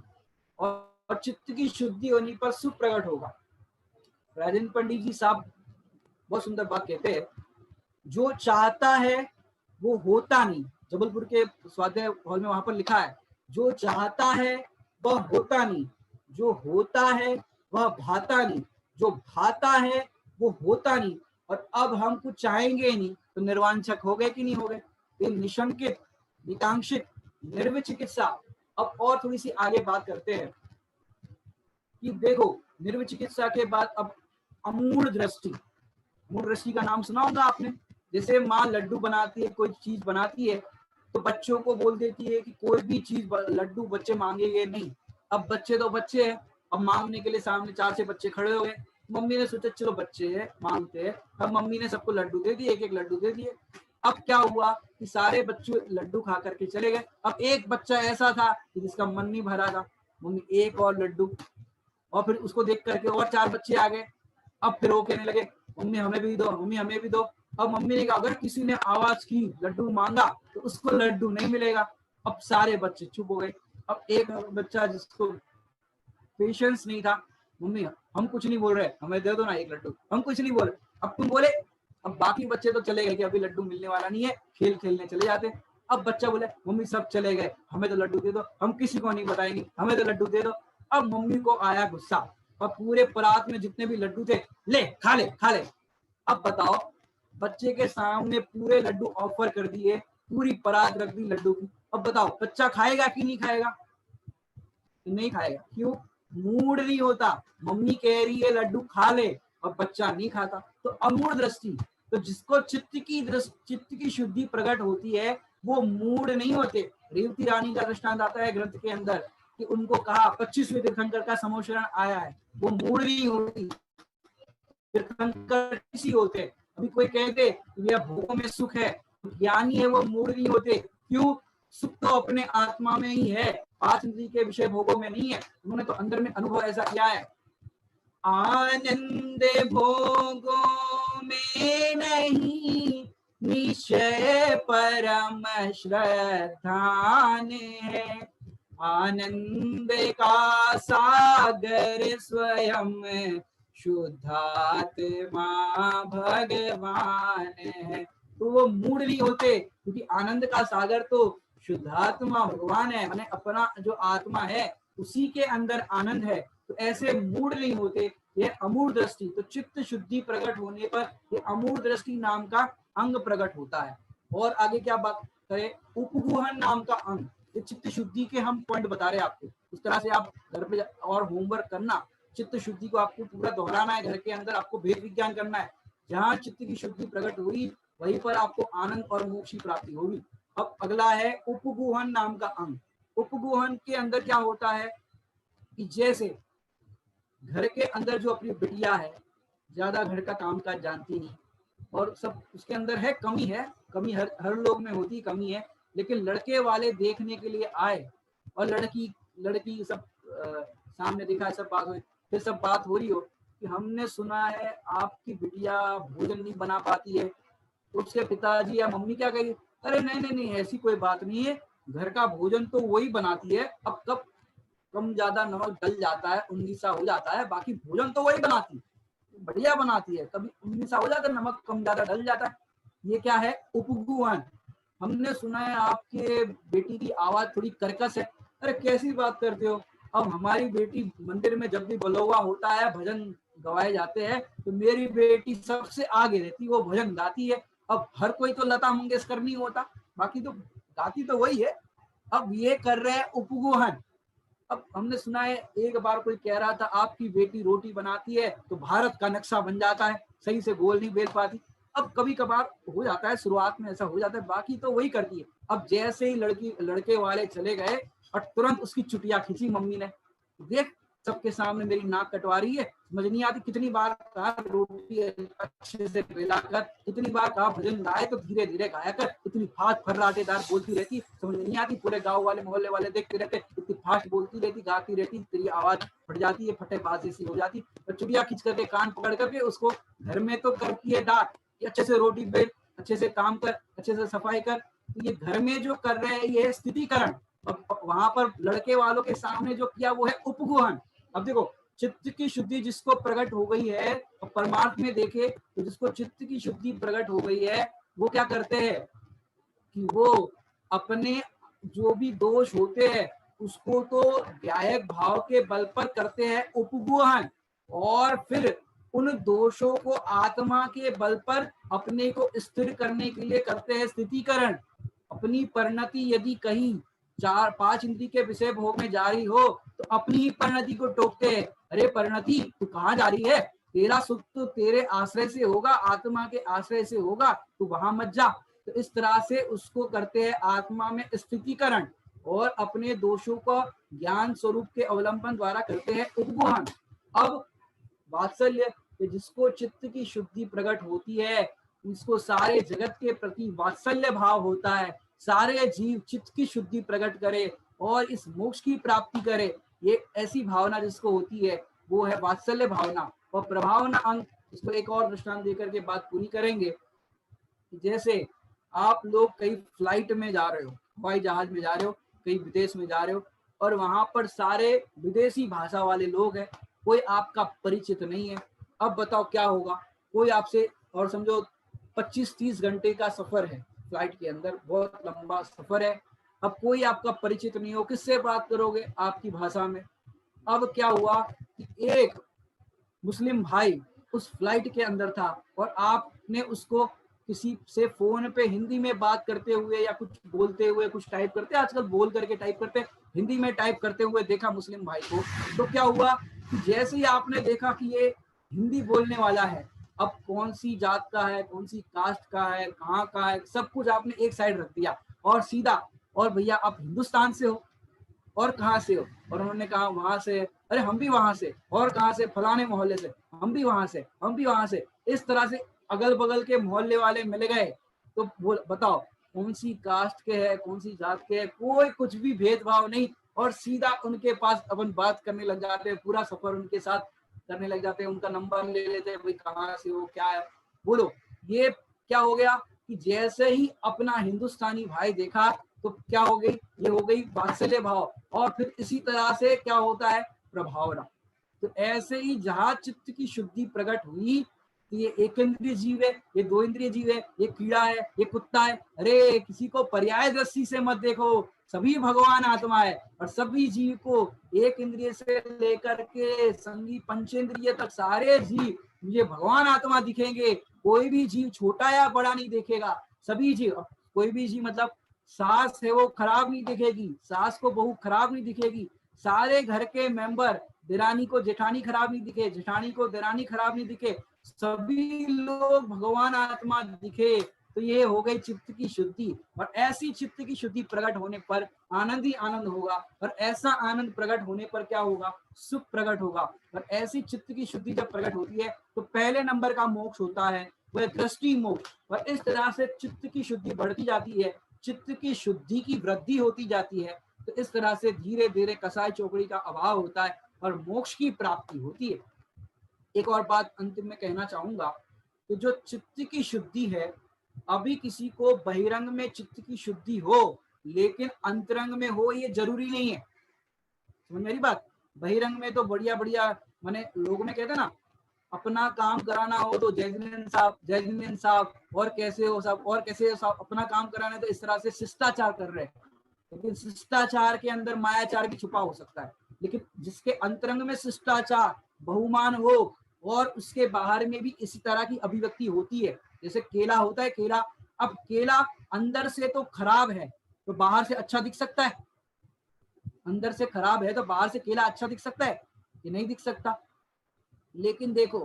और चित्त की शुद्धि होने पर सुख प्रकट होगा। राजेंद्र पंडित जी साहब बहुत सुंदर बात कहते हैं, जो चाहता है वो होता नहीं। जबलपुर के स्वाध्याय हॉल में वहां पर लिखा है, जो चाहता है वह होता नहीं, जो होता है वह भाता नहीं, जो भाता है वो होता नहीं। और अब हम कुछ चाहेंगे नहीं तो निर्वांछक हो गए कि नहीं हो गए? ये निशंकित, निकांक्षित, निर्विचिकित्सा। अब और थोड़ी सी आगे बात करते हैं कि देखो निर्विचिकित्सा के बाद अब अमूढ़ दृष्टि। मूल दृष्टि का नाम सुना होगा आपने। जैसे माँ लड्डू बनाती है, कोई चीज बनाती है तो बच्चों को बोल देती है कि कोई भी चीज लड्डू बच्चे मांगेंगे नहीं। अब बच्चे तो बच्चे हैं, अब मांगने के लिए सामने 4 से बच्चे खड़े हो गए, मम्मी ने सोचा चलो बच्चे हैं मांगते हैं, अब मम्मी ने सबको लड्डू दे दिए, एक एक लड्डू दे दिए। अब क्या हुआ कि सारे बच्चे लड्डू खा करके चले गए। अब एक बच्चा ऐसा था कि जिसका मन नहीं भरा था, मम्मी एक और लड्डू, और फिर उसको देख करके और 4 बच्चे आ गए। अब फिर वो कहने लगे मम्मी हमें भी दो, मम्मी हमें भी दो। अब मम्मी ने कहा अगर किसी ने आवाज की लड्डू मांगा तो उसको लड्डू नहीं मिलेगा। अब सारे बच्चे चुप हो गए। अब एक बच्चा जिसको पेशेंस नहीं था, मम्मी हम कुछ नहीं बोल रहे, हमें दे दो ना एक लड्डू, हम कुछ नहीं बोल रहे, अब तुम बोले। अब बाकी बच्चे तो चले गए कि अभी लड्डू मिलने वाला नहीं है, खेल खेलने चले जाते। अब बच्चा बोले मम्मी सब चले गए, हमें तो लड्डू दे दो, हम किसी को नहीं बताएंगे, हमें तो लड्डू दे दो। अब मम्मी को आया गुस्सा और पूरे परात में जितने भी लड्डू थे ले खा ले खा ले। अब बताओ, बच्चे के सामने पूरे लड्डू ऑफर कर दिए, पूरी परात रख दी लड्डू की। अब बताओ बच्चा खाएगा कि नहीं खाएगा? नहीं खाएगा। क्यों? मूड नहीं होता। मम्मी कह रही है लड्डू खा ले और बच्चा नहीं खाता, तो अमूढ़ दृष्टि। तो जिसको चित्त की शुद्धि प्रकट होती है वो मूड नहीं होते। रेवती रानी का दृष्टांत आता है ग्रंथ के अंदर कि उनको कहा 25वें तीर्थंकर का समोशरण आया है, वो मूड नहीं होती। तीर्थंकर किसी होते, अभी कोई कहते यह भोगों में सुख है, ज्ञानी है, वो मूड नहीं होते। क्यों? सुख तो अपने आत्मा में ही है, पांच इंद्रिय के विषय भोगों में नहीं है। उन्होंने तो अंदर में अनुभव ऐसा किया है। आनंद भोगों में नहीं, निश्चय परम श्रद्धान है। आनंद का सागर स्वयं शुद्धात्मा भगवान है। तो वो मूड नहीं होते, क्योंकि आनंद का सागर तो शुद्धात्मा भगवान है, माने अपना जो आत्मा है उसी के अंदर आनंद है। तो ऐसे मूड नहीं होते। ये अमूढ़ दृष्टि, तो चित्त शुद्धि प्रकट होने पर ये अमूढ़ दृष्टि नाम का अंग प्रकट होता है। और आगे क्या बात करें, उपगुहन नाम का अंग, ये चित्त शुद्धि के हम पॉइंट बता रहे हैं आपको। इस तरह से आप घर पे और होमवर्क करना, चित्त शुद्धि को आपको पूरा दोहराना है, घर के अंदर आपको भेद विज्ञान करना है। जहाँ चित्त की शुद्धि प्रकट हुई वहीं पर आपको आनंद और मोक्ष की प्राप्ति होगी। अब अगला है उपगुहन नाम का अंग। उपगुहन के अंदर क्या होता है कि जैसे घर के अंदर जो अपनी बिटिया है, ज्यादा घर का काम काज जानती नहीं और सब उसके अंदर है, कमी हर लोग में होती कमी है, लेकिन लड़के वाले देखने के लिए आए और लड़की सब सामने दिखा, सब बात हुई, फिर सब बात हो रही हो कि हमने सुना है आपकी बिटिया भोजन नहीं बना पाती है। तो उसके पिताजी या मम्मी क्या कहेगी, अरे नहीं नहीं नहीं, ऐसी कोई बात नहीं है, घर का भोजन तो वही बनाती है, अब कब कम ज्यादा नमक डल जाता है, 19 हो जाता है, बाकी भोजन तो वही बनाती है, बढ़िया बनाती है, कभी 19 हो जाता है, नमक कम ज्यादा डल जाता है। ये क्या है? उपगुहन। हमने सुना है आपके बेटी की आवाज थोड़ी कर्कश है। अरे कैसी बात करते हो, अब हमारी बेटी मंदिर में जब भी बलौवा होता है, भजन गवाए जाते हैं, तो मेरी बेटी सबसे आगे रहती, वो भजन गाती है। अब हर कोई तो लता मंगेशकर नहीं होता, बाकी तो गाती तो वही है। अब ये कर रहे हैं उपगुहन। अब हमने सुना है एक बार कोई कह रहा था आपकी बेटी रोटी बनाती है तो भारत का नक्शा बन जाता है, सही से गोल नहीं बेल पाती। अब कभी कभार हो जाता है, शुरुआत में ऐसा हो जाता है, बाकी तो वही करती है। अब जैसे ही लड़के वाले चले गए और तुरंत उसकी चुटिया खींची मम्मी ने, देख सबके सामने मेरी नाक कटवा रही है, समझ नहीं आती, कितनी बार कहा रोटी अच्छे से बेला कर, कितनी बार कहा भजन गाए तो धीरे धीरे गाया कर, इतनी फास्ट फर्राटेदार बोलती रहती, समझ नहीं आती, पूरे गांव वाले मोहल्ले वाले देखते रहते, इतनी फास्ट बोलती रहती, गाती रहती, तेरी आवाज फट जाती है, फटेबाजी सी हो जाती। और चुटिया खींच करके कान पकड़ करके उसको घर में तो करती है डांट कि अच्छे से रोटी बेल, अच्छे से काम कर, अच्छे से सफाई कर। तो ये घर में जो कर रहे हैं ये स्थितिकरण, वहां पर लड़के वालों के सामने जो किया वो है उपगुहन। अब देखो, चित्त की शुद्धि जिसको प्रकट हो गई है, और परमार्थ में देखे तो जिसको चित्त की शुद्धि प्रकट हो गई है वो क्या करते हैं कि वो अपने जो भी दोष होते हैं उसको तो व्यायक भाव के बल पर करते हैं उपगुहन, और फिर उन दोषों को आत्मा के बल पर अपने को स्थिर करने के लिए करते हैं स्थितिकरण। अपनी परिणति यदि कहीं 4-5 इंद्रिय के विषय भोग में जारी हो तो अपनी ही परिणति को टोकते हैं, अरे परिणति तू कहाँ जा रही है, तेरा सुख तो तेरे आश्रय से होगा, आत्मा के आश्रय से होगा, तू वहां मत जा। तो इस तरह से उसको करते हैं आत्मा में स्थितिकरण, और अपने दोषों को ज्ञान स्वरूप के अवलंबन द्वारा करते हैं उपगुहन। अब वात्सल्य, जिसको चित्त की शुद्धि प्रकट होती है उसको सारे जगत के प्रति वात्सल्य भाव होता है, सारे जीव चित्त की शुद्धि प्रकट करे और इस मोक्ष की प्राप्ति करे, ये ऐसी भावना जिसको होती है वो है वात्सल्य भावना। और प्रभावना अंग, इसको एक और दृष्टांत देकर के बात पूरी करेंगे। जैसे आप लोग कहीं फ्लाइट में जा रहे हो, हवाई जहाज में जा रहे हो, कहीं विदेश में जा रहे हो, और वहां पर सारे विदेशी भाषा वाले लोग हैं, कोई आपका परिचित नहीं है। अब बताओ क्या होगा, कोई आपसे, और समझो 25-30 घंटे का सफर है फ्लाइट के अंदर, बहुत लंबा सफर है। अब कोई आपका परिचित नहीं हो, किससे बात करोगे आपकी भाषा में। अब क्या हुआ कि एक मुस्लिम भाई उस फ्लाइट के अंदर था और आपने उसको किसी से फोन पे हिंदी में बात करते हुए या कुछ बोलते हुए, कुछ टाइप करते, आजकल बोल करके टाइप करते, हिंदी में टाइप करते हुए देखा मुस्लिम भाई को। तो क्या हुआ कि जैसे ही आपने देखा कि ये हिंदी बोलने वाला है, अब कौन सी जात का है, कौन सी कास्ट का है, कहाँ का है, सब कुछ आपने एक साइड रख दिया और सीधा, और भैया आप हिंदुस्तान से हो और कहाँ से हो, और उन्होंने कहा वहां से, अरे हम भी वहां से, और कहाँ से, फलाने मोहल्ले से, हम भी वहां से, हम भी वहां से। इस तरह से अगल बगल के मोहल्ले वाले मिल गए। तो वो बताओ कौन सी कास्ट के है, कौन सी जात के है, कोई कुछ भी भेदभाव नहीं, और सीधा उनके पास अपन बात करने लग जाते हैं, पूरा सफर उनके साथ करने लग जाते हैं, उनका नंबर ले लेते हैं, भाई कहाँ से हो, क्या है, बोलो। ये क्या हो गया कि जैसे ही अपना हिंदुस्तानी भाई देखा तो क्या हो गई, ये हो गई वात्सल्य भाव, और फिर इसी तरह से क्या होता है, प्रभावना। तो ऐसे ही जहां चित्त की शुद्धि प्रकट हुई, तो ये एक इंद्रिय जीव है, ये दो इंद्रिय जीव है, ये कीड़ा है, ये कुत्ता है, अरे किसी को पर्याय दृष्टि से मत देखो, सभी भगवान आत्मा है, और सभी जीव को एक इंद्रिय से लेकर के संगी पंचेंद्रिय तक सारे जीव मुझे भगवान आत्मा दिखेंगे। कोई भी जीव छोटा या बड़ा नहीं देखेगा, सभी जीव, कोई भी जीव मतलब सास है वो खराब नहीं दिखेगी, सास को बहू खराब नहीं दिखेगी, सारे घर के मेंबर, दिरानी को जेठानी खराब नहीं दिखे, जेठानी को दिरानी खराब नहीं दिखे, सभी लोग भगवान आत्मा दिखे। तो ये हो गई चित्त की शुद्धि, और ऐसी चित्त की शुद्धि प्रकट होने पर आनंद ही आनंद होगा, और ऐसा आनंद प्रकट होने पर क्या होगा, सुख प्रकट होगा। और ऐसी चित्त की शुद्धि जब प्रकट होती है तो पहले नंबर का मोक्ष होता है वह दृष्टि मोक्ष, और इस तरह से चित्त की शुद्धि बढ़ती जाती है, चित्त की शुद्धि की वृद्धि होती जाती है। तो इस तरह से धीरे धीरे कसाई चौकड़ी का अभाव होता है और मोक्ष की प्राप्ति होती है। एक और बात अंतिम में कहना चाहूंगा कि जो चित्त की शुद्धि है, अभी किसी को बहिरंग में चित्त की शुद्धि हो लेकिन अंतरंग में हो, ये जरूरी नहीं है। समझ मेरी बात। बहिरंग में तो बढ़िया बढ़िया, माने लोगों में कहते हैं ना, अपना काम कराना हो तो जय जिनेंद्र साहब, जय जिनेंद्र साहब, और कैसे हो साहब, और कैसे हो साहब, अपना काम कराना है तो इस तरह से शिष्टाचार कर रहे हैं। लेकिन शिष्टाचार के अंदर मायाचार भी छुपा हो सकता है। लेकिन जिसके अंतरंग में शिष्टाचार बहुमान हो और उसके बाहर में भी इसी तरह की अभिव्यक्ति होती है, जैसे केला होता है, केला, अब केला अंदर से तो खराब है तो बाहर से अच्छा दिख सकता है, अंदर से खराब है तो बाहर से केला अच्छा दिख सकता है, ये नहीं दिख सकता। लेकिन देखो,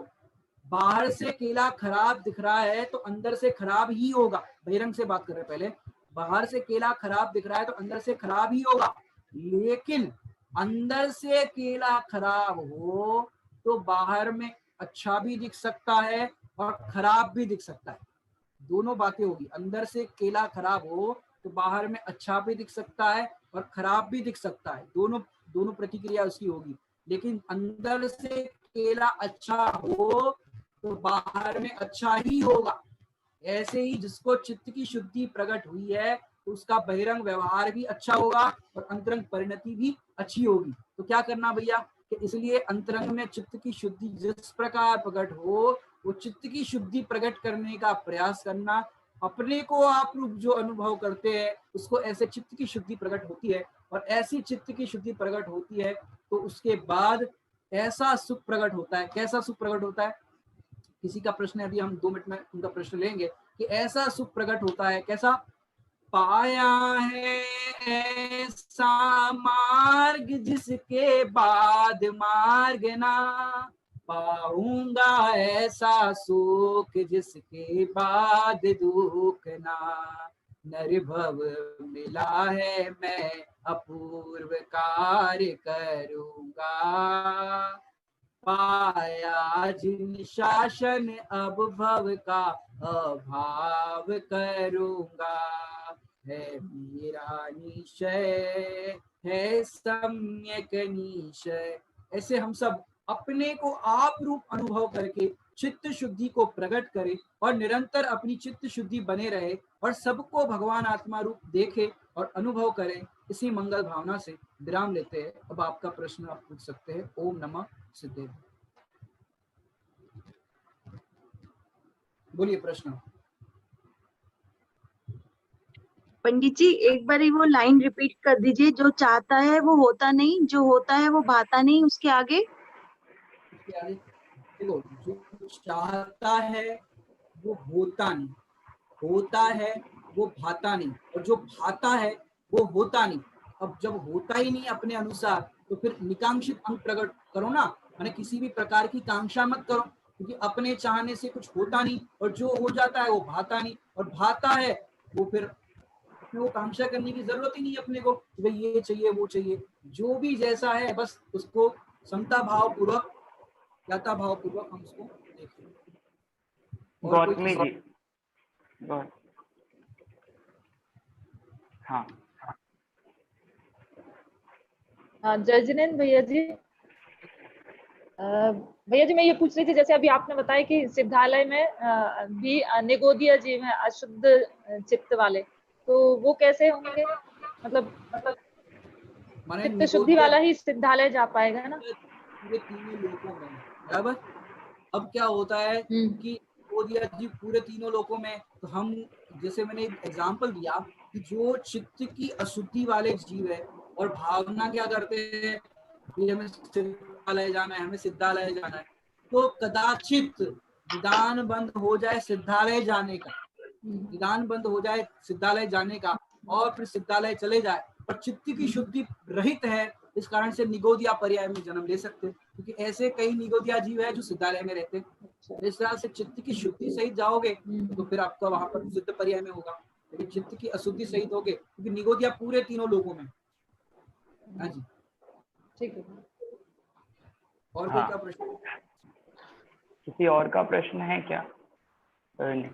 बाहर से केला खराब दिख रहा है तो अंदर से खराब ही होगा। बहिरंग से बात कर रहे हैं पहले। बाहर से केला खराब दिख रहा है तो अंदर से खराब ही होगा। लेकिन अंदर से केला खराब हो तो बाहर में अच्छा भी दिख सकता है और खराब भी दिख सकता है, दोनों बातें होगी। अंदर से केला खराब हो तो बाहर में अच्छा भी दिख सकता है और खराब भी दिख सकता है, दोनों दोनों प्रतिक्रिया उसकी होगी। लेकिन अंदर से केला अच्छा हो तो बाहर में अच्छा ही होगा। ऐसे ही जिसको चित्त की शुद्धि प्रकट हुई है तो उसका बहिरंग व्यवहार भी अच्छा होगा और अंतरंग परिणति भी अच्छी होगी। तो क्या करना भैया, कि इसलिए अंतरंग में चित्त की शुद्धि जिस प्रकार प्रकट हो, वो चित्त की शुद्धि प्रकट करने का प्रयास करना। अपने को आप जो अनुभव करते हैं उसको ऐसे चित्त की शुद्धि प्रकट होती है, और ऐसी चित्त की शुद्धि प्रकट होती है तो उसके बाद ऐसा सुख प्रकट होता है। कैसा सुख प्रकट होता है, किसी का प्रश्न है, अभी हम 2 मिनट में उनका प्रश्न लेंगे कि ऐसा सुख प्रकट होता है कैसा, पाया है ऐसा मार्ग जिसके बाद मार्ग ना पाऊंगा, ऐसा सुख जिसके बाद दुख ना, निर्भव मिला है मैं अपूर्व कार्य करूंगा, पाया जिन शासन अब भव का अभाव करूंगा, है मेरा निश्चय है सम्यक निश्चय। ऐसे हम सब अपने को आप रूप अनुभव करके चित्त शुद्धि को प्रकट करें और निरंतर अपनी चित्त शुद्धि बने रहे और सबको भगवान आत्मा रूप देखे और अनुभव करें। इसी मंगल भावना से विराम लेते हैं। अब आपका प्रश्न आप पूछ सकते हैं। ओम नमः सिद्धेश्वर। बोलिए प्रश्न। पंडित जी एक बार वो लाइन रिपीट कर दीजिए, जो चाहता है वो होता नहीं, जो होता है वो भाता नहीं, उसके आगे। उसके आगे देखो, जो चाहता है वो होता नहीं, होता है वो भाता नहीं, और जो भाता है वो होता नहीं। अब जब होता ही नहीं अपने अनुसार, तो फिर निकांक्षित अंग प्रकट करो ना, माने किसी भी प्रकार की कांक्षा मत करो, क्योंकि अपने चाहने से कुछ होता नहीं, और जो हो जाता है वो भाता नहीं, और भाता है वो फिर अपने वो कांक्षा करने की जरूरत ही नहीं है अपने को, भाई ये चाहिए वो चाहिए। जो भी जैसा है बस उसको समता भाव पूर्वक, यथा भाव पूर्वक हम उसको देखें। और कोई गौतमी किसी जी, हाँ हाँ, जय जिनेन्द्र भैया जी। भैया जी मैं ये पूछ रही थी, जैसे अभी आपने बताया कि सिद्धालय में भी निगोदिया जीव है, अशुद्ध चित्त वाले, तो वो कैसे होंगे? मतलब माने चित्त शुद्धि निगोदिया वाला ही सिद्धालय जा पाएगा ना? पूरे तीनों लोकों में, बराबर। अब क्या होता है कि निगोदिया जीव पूरे तीनों लोकों में, तो हम जैसे मैंने एग्जांपल दिया कि जो चित्त की अशुद्धि वाले जीव है और भावना क्या करते हैं कि हमें सिद्धालय जाना है, हमें सिद्धालय जाना है, तो कदाचित निदान बंद हो जाए सिद्धालय जाने का, निदान बंद हो जाए सिद्धालय जाने का, और फिर सिद्धालय चले जाए, और चित्त की शुद्धि रहित है, इस कारण से निगोदिया पर्याय में जन्म ले सकते हैं, क्योंकि ऐसे कई निगोदिया जीव है जो सिद्धालय में रहते हैं। इस तरह से चित्त की शुद्धि सहित जाओगे तो फिर आपका वहां पर सिद्ध पर्याय में होगा, लेकिन चित्त की अशुद्धि सहित होगे, क्योंकि निगोदिया पूरे तीनों लोगों में। हाँ जी, ठीक है। और कोई हाँ, क्या प्रश्न? किसी और का प्रश्न है क्या? नहीं।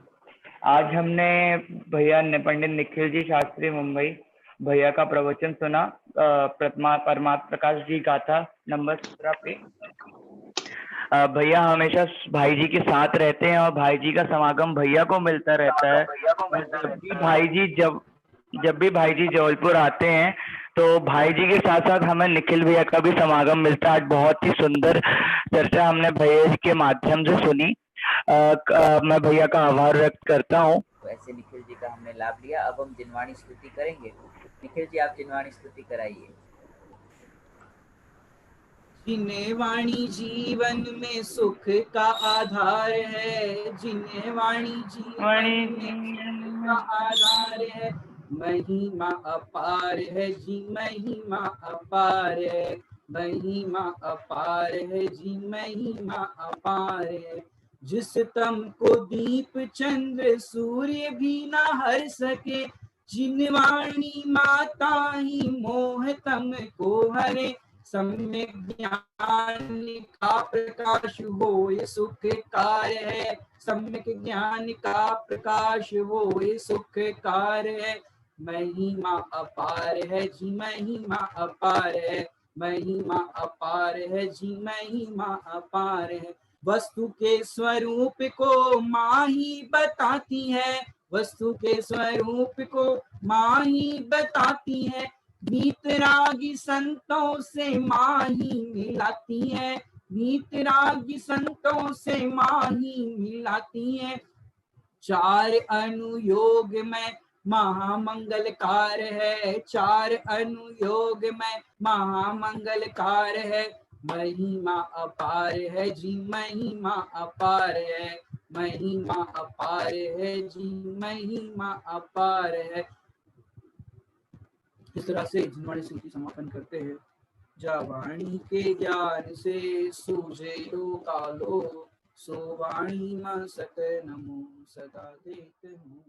आज हमने भैया ने पंडित निखिल जी शास्त्री मुंबई भैया का प्रवचन सुना, परमात्मा प्रकाश जी गाथा नंबर 17 पे। भैया हमेशा भाई जी के साथ रहते हैं और भाई जी का समागम भैया को मिलता रहता है, और जब भी भाई जी जबलपुर आते हैं तो भाई जी के साथ साथ हमें निखिल भैया का भी समागम मिलता है। आज बहुत ही सुंदर चर्चा हमने भैया जी के माध्यम से सुनी। मैं भैया का आभार व्यक्त करता हूँ। तो ऐसे निखिल जी का हमने लाभ लिया। अब हम जिनवाणी स्तुति करेंगे। निखिल जी आप जिनवाणी स्तुति कराइए। जिनवाणी जीवन में सुख का आधार है, जिनवाणी जीवन में सुख का आधार है, महिमा अपार है जी, महिमा अपार है, महिमा अपार है जी, महिमा अपार है। जिस तम को दीप चंद्र सूर्य भी ना हर सके, जिनवाणी माता ही मोह तम को हरे। सम्यक ज्ञान का प्रकाश हो ये सुख कार्य है, सम्यक ज्ञान का प्रकाश हो ये सुख कार्य है। महिमा अपार है जी, महिमा अपार है, महिमा अपार है जी, महिमा अपार है। वस्तु के स्वरूप को माँ ही बताती है, वस्तु के स्वरूप को माँ ही बताती है। वीतरागी संतों से माँ ही मिलाती है, वीतरागी संतों से माँ ही मिलाती है। चार अनुयोग में महामंगलकार है, चार अनुयोग में महामंगलकार है। महिमा अपार है जी, महिमा अपार है, महिमा अपार है जी, महिमा अपार है। इस तरह से जिनवाणी स्तुति समापन करते हैं। जा वाणी के ज्ञान से सूझे लो कालो, सो वाणी मा सक नमो सदा देत हूँ।